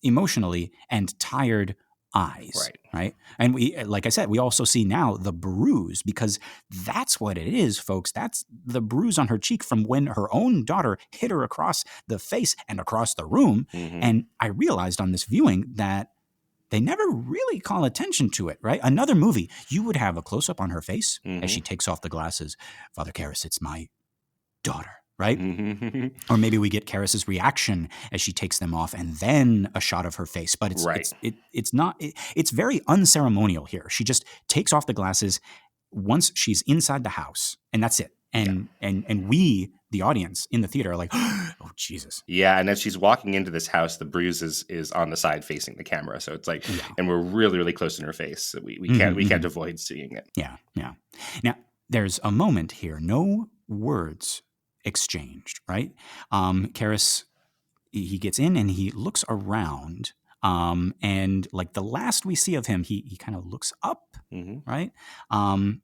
emotionally, and tired eyes, right? And we, like I said, we also see now the bruise, because that's what it is, folks. That's the bruise on her cheek from when her own daughter hit her across the face and across the room. And I realized on this viewing that they never really call attention to it, right? Another movie, you would have a close-up on her face as she takes off the glasses. Father Karras, it's my daughter, right? Or maybe we get Karras's reaction as she takes them off, and then a shot of her face. But it's very unceremonial here. She just takes off the glasses once she's inside the house, and that's it. And we, the audience in the theater, are like, oh, Jesus. Yeah, and as she's walking into this house, the bruise is on the side facing the camera. So it's like, and we're really, really close in her face. So we can't avoid seeing it. Yeah. Now, there's a moment here. No words exchanged, right? Karras, he gets in and he looks around, and like the last we see of him, he kind of looks up, right? And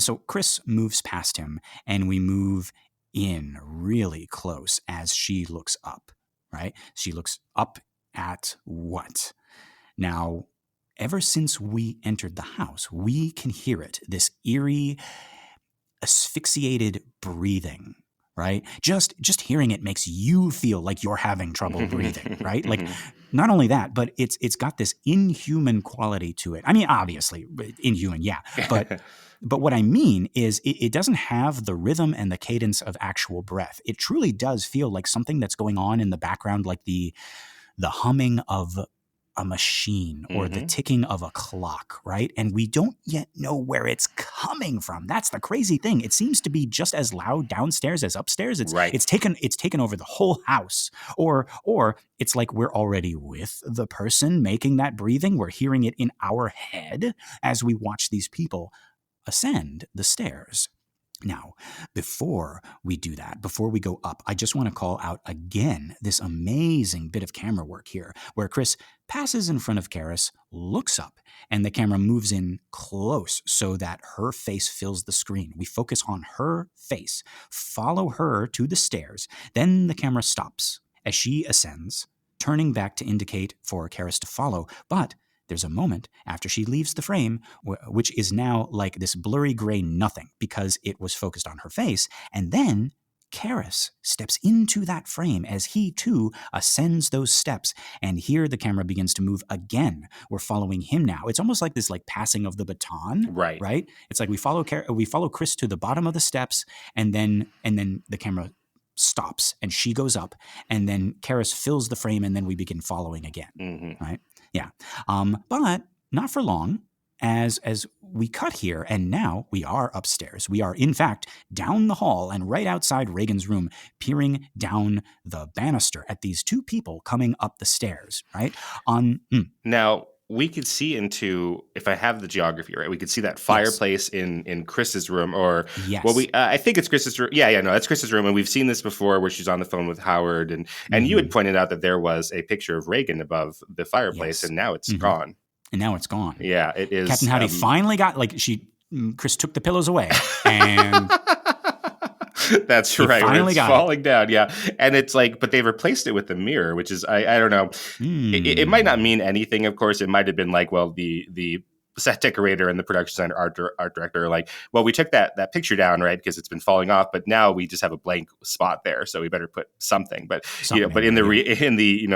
so Chris moves past him, and we move in really close as she looks up, right? She looks up at what? Now, ever since we entered the house, we can hear it, this eerie, asphyxiated breathing, right? Just hearing it makes you feel like you're having trouble breathing, right? Like, not only that, but it's got this inhuman quality to it. I mean, obviously, inhuman, yeah. But what I mean is it doesn't have the rhythm and the cadence of actual breath. It truly does feel like something that's going on in the background, like the humming of a machine or the ticking of a clock, right? And we don't yet know where it's coming from. That's the crazy thing. It seems to be just as loud downstairs as upstairs. It's taken over the whole house. Or it's like we're already with the person making that breathing. We're hearing it in our head as we watch these people ascend the stairs. Now, before we do that, before we go up, I just want to call out again this amazing bit of camera work here, where Chris passes in front of Karras, looks up, and the camera moves in close so that her face fills the screen. We focus on her face, follow her to the stairs, then the camera stops as she ascends, turning back to indicate for Karras to follow, but there's a moment after she leaves the frame, which is now like this blurry gray nothing because it was focused on her face. And then Karras steps into that frame as he too ascends those steps. And here the camera begins to move again. We're following him now. It's almost like this like passing of the baton. Right? It's like we follow Chris to the bottom of the steps, and then the camera stops and she goes up, and then Karras fills the frame, and then we begin following again. Right? Yeah. But not for long. As we cut here, and now we are upstairs. We are, in fact, down the hall and right outside Reagan's room, peering down the banister at these two people coming up the stairs, right? Now, we could see into, if I have the geography right, we could see that fireplace in Chris's room, or I think it's Chris's room. No, that's Chris's room, and we've seen this before where she's on the phone with Howard, and you had pointed out that there was a picture of Reagan above the fireplace, and now it's gone. And now it's gone. Yeah, it is. Captain Howdy finally got, Chris took the pillows away, and that's right. It's falling down. Yeah, and it's like, but they replaced it with the mirror, which is I don't know. It might not mean anything. Of course, it might have been like, well, the set decorator and the production designer, art director are like, well, we took that picture down, right, because it's been falling off, but now we just have a blank spot there, so we better put something. But but in the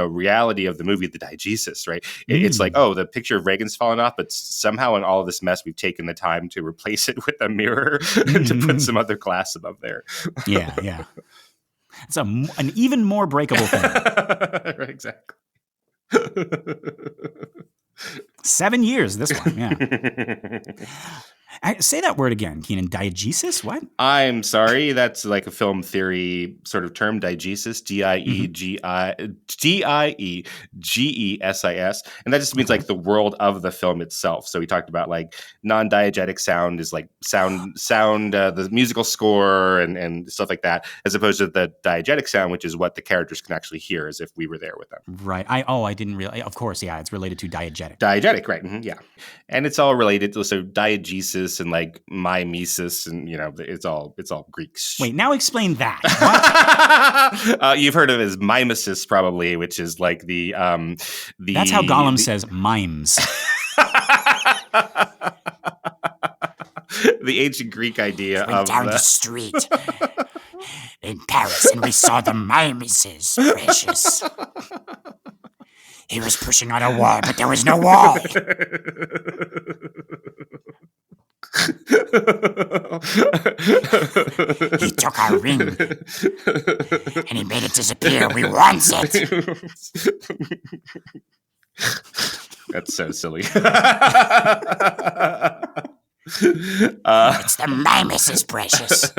reality of the movie, the diegesis, right, it's like, oh, the picture of Reagan's fallen off, but somehow in all of this mess, we've taken the time to replace it with a mirror to put some other glass above there. Yeah. It's an even more breakable thing. Right, exactly. 7 years, this one, yeah. Say that word again, Kynan. Diegesis? What? I'm sorry. That's like a film theory sort of term, diegesis, Diegegesis. And that just means like the world of the film itself. So we talked about like non-diegetic sound is like sound, the musical score and stuff like that, as opposed to the diegetic sound, which is what the characters can actually hear as if we were there with them. Right. I didn't realize. Of course, yeah, it's related to diegetic. Diegetic, right. Yeah. And it's all related to, so diegesis and like MIMESIS, and it's all Greek. Wait, now explain that. What? You've heard of it as MIMESIS probably, which is like the That's how Gollum says mimes. The ancient Greek idea of down the street in Paris, and we saw the mimeses, precious. He was pushing on a wall, but there was no wall. He took our ring and he made it disappear. We want it. That's so silly. It's the mimesis, precious.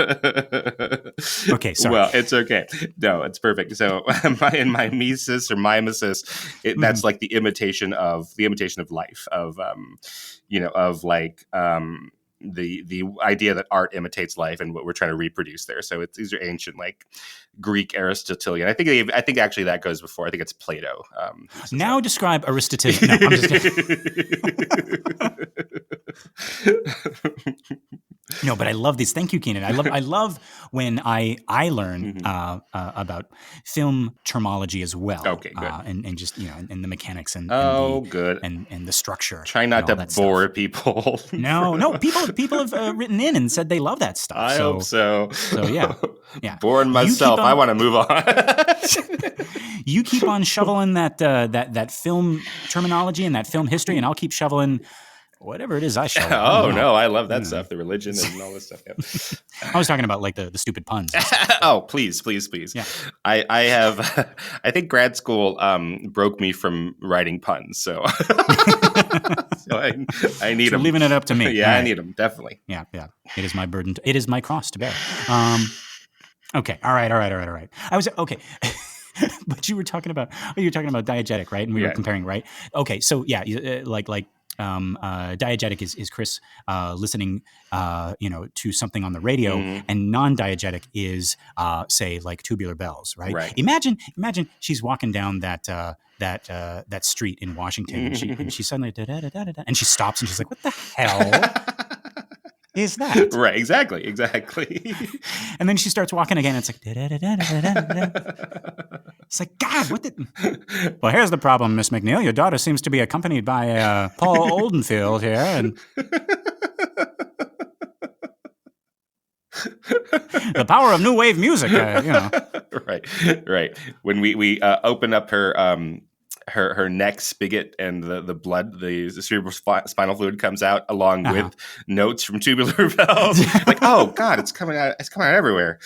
Okay, sorry. Well, it's okay. No, it's perfect. So, in mimesis or mimesis, that's like the imitation of life, of the idea that art imitates life, and what we're trying to reproduce there. So these are ancient, like Greek Aristotelian. I think actually that goes before. I think it's Plato. Now describe Aristotelian. No, I'm just kidding. No, but I love these. Thank you, Kynan. I love when I learn about film terminology as well. Okay, good. And just and the mechanics and good and the structure. Try not to bore people. No. People have written in and said they love that stuff. I hope so. So yeah. Boring myself. I want to move on. You keep on shoveling that film terminology and that film history, and I'll keep shoveling whatever it is I shovel. Oh no, I love that stuff, the religion and all this stuff. Yeah. I was talking about like the stupid puns. Oh, please. Yeah. I think grad school broke me from writing puns, so so I need them. Leaving it up to me. Yeah, right. I need them, definitely. Yeah. It is my burden. It is my cross to bear. Okay. All right. I was okay. But you were talking about diegetic, right? And we were comparing, right? Okay. So yeah, diegetic is Chris listening to something on the radio, and non-diegetic is say like tubular bells, right? Imagine she's walking down that street in Washington, and she suddenly and she stops and she's like, what the hell is that? Right, exactly. And then she starts walking again. It's like, it's like, God, what the? Well, here's the problem, Miss McNeil. Your daughter seems to be accompanied by Paul Oldenfield here, and The power of new wave music, Right. When we open up her neck spigot and the blood, the cerebral spinal fluid comes out along with notes from Tubular Bells. Like, oh God, it's coming out everywhere.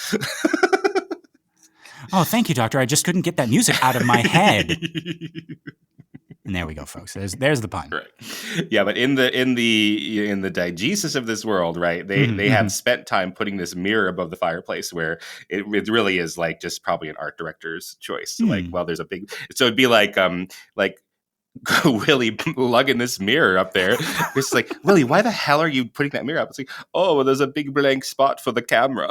Oh, thank you, doctor. I just couldn't get that music out of my head. And there we go, folks. There's the pun. Right. Yeah, but in the diegesis of this world, right? They have spent time putting this mirror above the fireplace, where it really is like just probably an art director's choice. So like, well, there's a big. So it'd be like Willie lugging this mirror up there. It's like, Willie, why the hell are you putting that mirror up? It's like, oh, well, there's a big blank spot for the camera.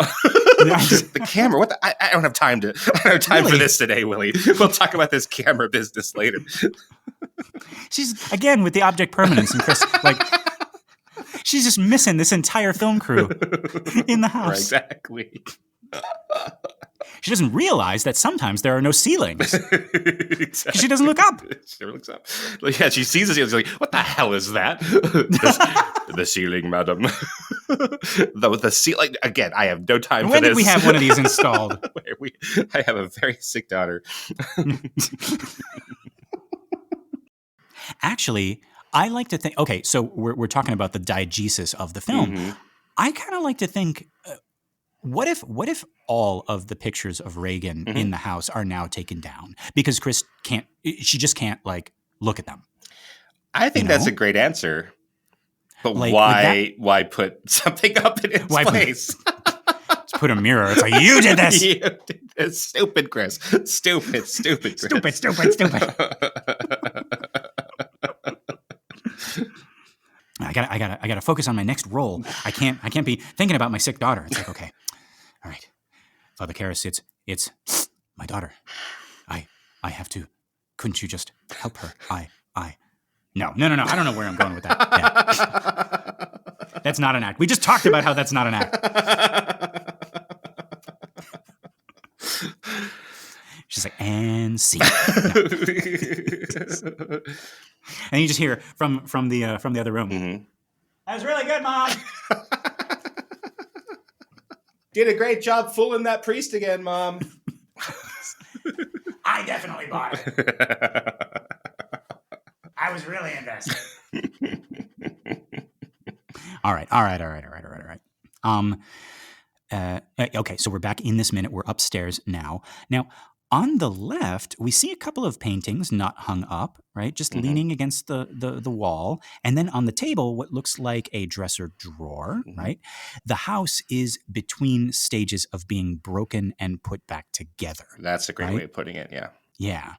The camera? What? I don't have time to. I don't have time for this today, Willie. We'll talk about this camera business later. She's again with the object permanence, and Chris, like, she's just missing this entire film crew in the house. Right, exactly. She doesn't realize that sometimes there are no ceilings. Exactly. She doesn't look up. She never looks up. Like, yeah, she sees the ceiling. She's like, what the hell is that? The ceiling, madam. The ceiling. Again, I have no time for this. When did we have one of these installed? I have a very sick daughter. Actually, I like to think, okay, so we're talking about the diegesis of the film. I kind of like to think, what if all of the pictures of Reagan in the house are now taken down because Chris she just can't like look at them? I think that's a great answer. But like, why put something up in its place? Just put a mirror. It's like, you did this. You did this. Stupid, Chris. Stupid, Chris. Stupid. I gotta focus on my next role. I can't be thinking about my sick daughter. It's like, okay, all right, Father Karras, it's my daughter. I have to. Couldn't you just help her? No. I don't know where I'm going with that. Yeah. That's not an act. We just talked about how that's not an act. She's like, and see. And you just hear from the other room. That was really good, Mom. Did a great job fooling that priest again, Mom. I definitely bought it. I was really invested. All right. Okay, so we're back in this minute. We're upstairs now. Now, on the left, we see a couple of paintings not hung up, right? Just leaning against the wall. And then on the table, what looks like a dresser drawer, right? The house is between stages of being broken and put back together. That's a great way of putting it, yeah. Yeah.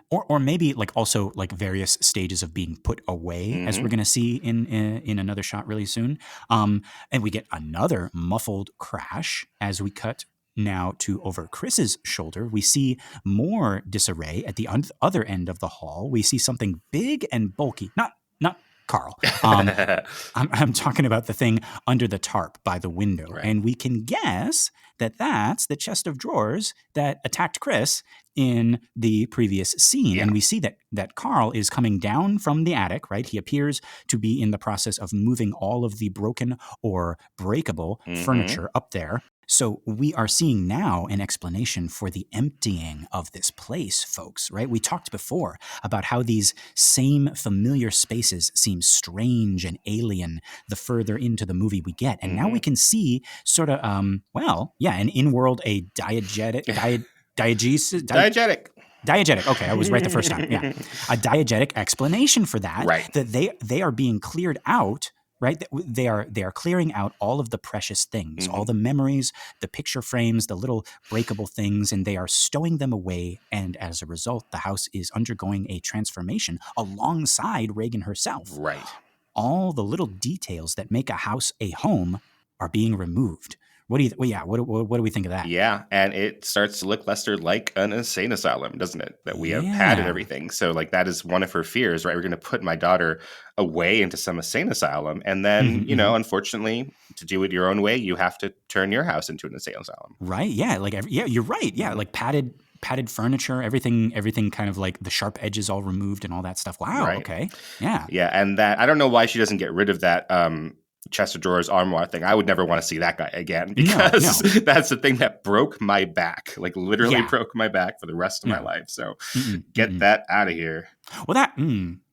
Or maybe like also like various stages of being put away, as we're going to see in another shot really soon. And we get another muffled crash as we cut now to over Chris's shoulder. We see more disarray at the other end of the hall. We see something big and bulky. Not Karl. I'm talking about the thing under the tarp by the window. Right. And we can guess that that's the chest of drawers that attacked Chris in the previous scene. Yeah. And we see that Karl is coming down from the attic, right? He appears to be in the process of moving all of the broken or breakable furniture up there. So we are seeing now an explanation for the emptying of this place, folks, right? We talked before about how these same familiar spaces seem strange and alien the further into the movie we get. And now we can see sort of, an in-world, a diegetic. Diegetic. Okay, I was right the first time. Yeah. A diegetic explanation for that. Right. That they are being cleared out. Right, they are clearing out all of the precious things, all the memories, the picture frames, the little breakable things, and they are stowing them away. And as a result, the house is undergoing a transformation alongside Reagan herself. Right. All the little details that make a house a home are being removed. What do we think of that? Yeah, and it starts to look, Lester, like an insane asylum, doesn't it? That we have padded everything. So, like, that is one of her fears, right? We're going to put my daughter away into some insane asylum, and then, unfortunately, to do it your own way, you have to turn your house into an insane asylum. Right? Yeah. You're right. Yeah, like padded furniture, everything kind of like the sharp edges all removed and all that stuff. Wow. Right. Okay. Yeah. Yeah, and that I don't know why she doesn't get rid of that. chest of drawers armoire thing. I would never want to see that guy again because that's the thing that broke my back, like literally broke my back for the rest of my life. So get that out of here. Well, that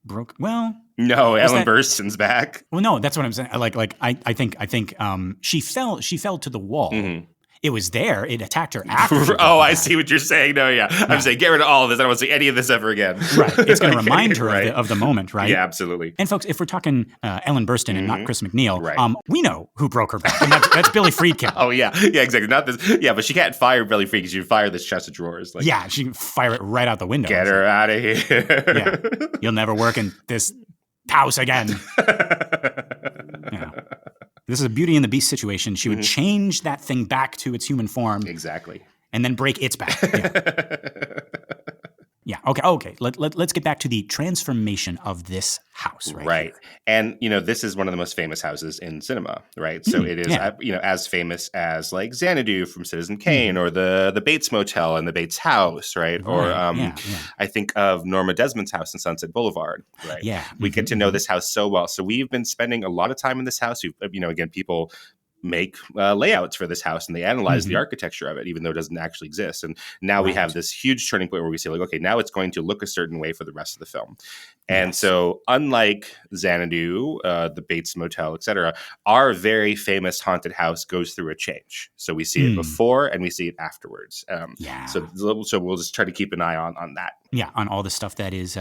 broke. Well, no, Ellen Burstyn's back. Well, no, that's what I'm saying. I think she fell to the wall. Mm-hmm. It was there. It attacked her after. I see what you're saying. No, yeah. I'm saying get rid of all of this. I don't want to see any of this ever again. Right. It's going to remind her of the moment, right? Yeah, absolutely. And folks, if we're talking Ellen Burstyn and not Chris McNeil, we know who broke her back, and that's Billy Friedkin. Oh yeah, exactly. Not this. Yeah, but she can't fire Billy Friedkin. She can fire this chest of drawers. She can fire it right out the window. Get her out of here. Yeah, you'll never work in this house again. This is a Beauty and the Beast situation. She would change that thing back to its human form. Exactly. And then break its back. Yeah. Okay. Let's get back to the transformation of this house, right? Here. And, this is one of the most famous houses in cinema, right? So it is, as famous as like Xanadu from Citizen Kane or the Bates Motel and the Bates House, right? Or I think of Norma Desmond's house in Sunset Boulevard, right? Yeah. We get to know this house so well. So we've been spending a lot of time in this house. Again, people make layouts for this house and they analyze the architecture of it, even though it doesn't actually exist. And now we have this huge turning point where we say, like, okay, now it's going to look a certain way for the rest of the film. And so unlike Xanadu, the Bates Motel, etc., our very famous haunted house goes through a change. So we see it before and we see it afterwards. So we'll just try to keep an eye on that. Yeah, on all the stuff that is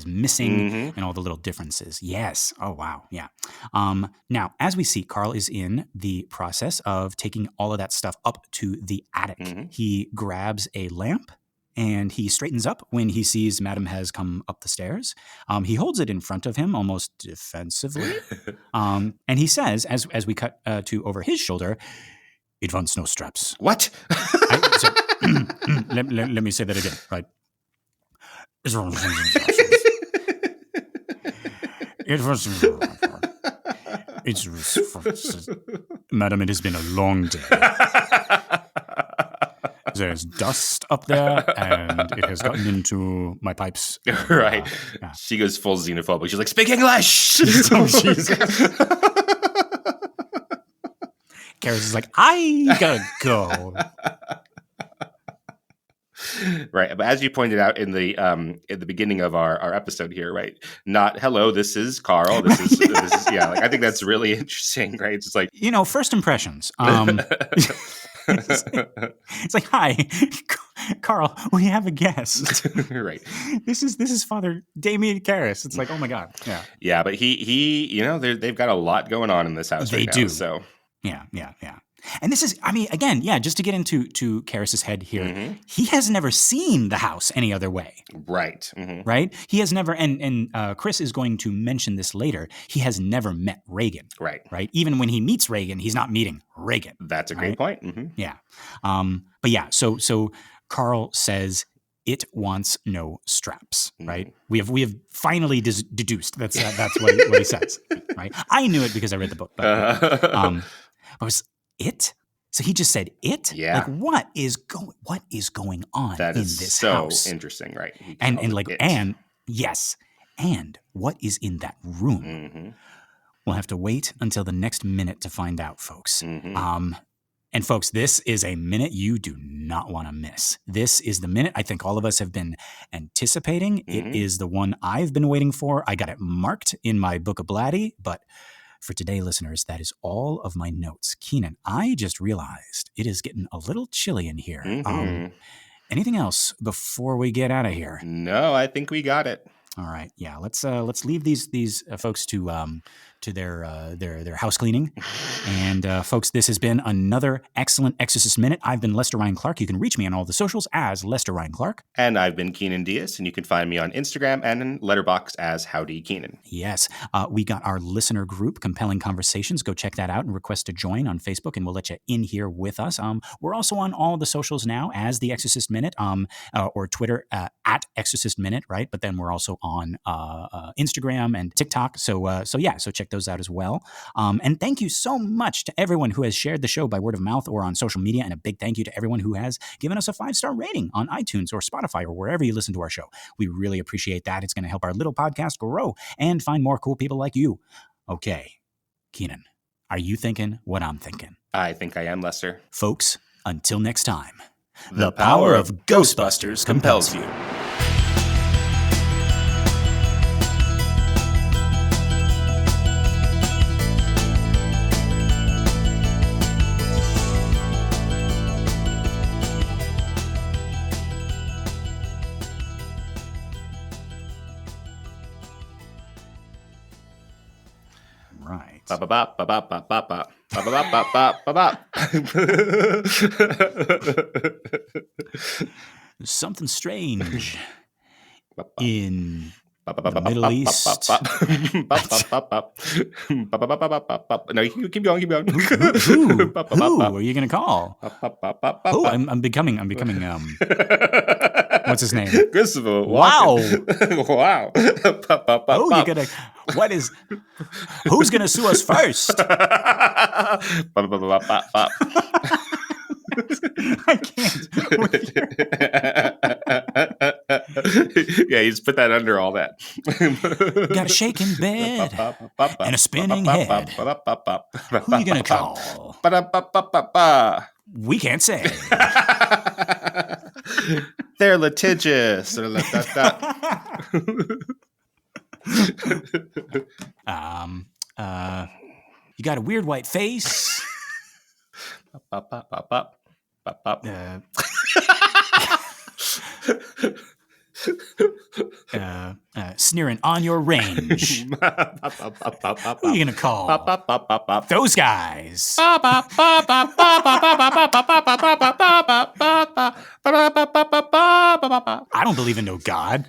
missing and all the little differences. Yes. Oh, wow. Yeah. Now, as we see, Karl is in the process of taking all of that stuff up to the attic. He grabs a lamp and he straightens up when he sees Madam has come up the stairs. He holds it in front of him almost defensively. And he says, as we cut to over his shoulder, "It wants no straps." What? Let me say that again, right? It was Madam, it has been a long day. There's dust up there, and it has gotten into my pipes. Right. She goes full xenophobic. She's like, "Speak English!" Oh, Jesus. Karis is like, "I gotta go." Right, but as you pointed out in the beginning of our episode here, right? Not hello, this is Karl. This is I think that's really interesting, right? It's just like first impressions. It's like, "Hi, Karl, we have a guest." Right. This is Father Damien Karras. It's like, oh my God. Yeah. Yeah, but he they've got a lot going on in this house right now. They do. So yeah. And this is, again, just to get into Karras's head here, he has never seen the house any other way. Right. Right? He has never, and Chris is going to mention this later, he has never met Reagan. Right. Even when he meets Reagan, he's not meeting Reagan. That's a great point. Yeah. But yeah, so Karl says it wants no straps, right? We have finally deduced. That's what he says, right? I knew it because I read the book, but was it? So he just said it? Yeah. Like what is going on that in is this so house? Interesting, right? And what is in that room? We'll have to wait until the next minute to find out, folks. And folks, this is a minute you do not want to miss. This is the minute I think all of us have been anticipating. It is the one I've been waiting for. I got it marked in my book of Blatty, but for today, listeners, that is all of my notes. Kynan, I just realized it is getting a little chilly in here. Anything else before we get out of here? No, I think we got it. All right, yeah. Let's leave these folks to their house cleaning. And folks, this has been another excellent Exorcist Minute. I've been Lester Ryan Clark. You can reach me on all the socials as Lester Ryan Clark. And I've been Kynan Diaz, and you can find me on Instagram and in Letterboxd as Howdy Kynan. Yes. We got our listener group, Compelling Conversations. Go check that out and request to join on Facebook, and we'll let you in here with us. We're also on all the socials now as The Exorcist Minute, or Twitter at Exorcist Minute, right? But then we're also on Instagram and TikTok. So check those out as well. And thank you so much to everyone who has shared the show by word of mouth or on social media. And a big thank you to everyone who has given us a 5-star rating on iTunes or Spotify or wherever you listen to our show. We really appreciate that. It's going to help our little podcast grow and find more cool people like you. Okay, Kynan, are you thinking what I'm thinking? I think I am, Lester. Folks, until next time, the power of Ghostbusters compels you. Right. Something strange in the Middle East. No, you keep going. Who are you going to call? Oh, I'm becoming. What's his name? Christopher. Wow. Wow. Oh, you gotta. What is? Who's gonna sue us first? I can't. Yeah, you just put that under all that. Got a shaking bed and a spinning head. Who are you gonna call? We can't say. They're litigious. You got a weird white face. Sneering on your range. Who are you gonna call? Those guys. I don't believe in no God.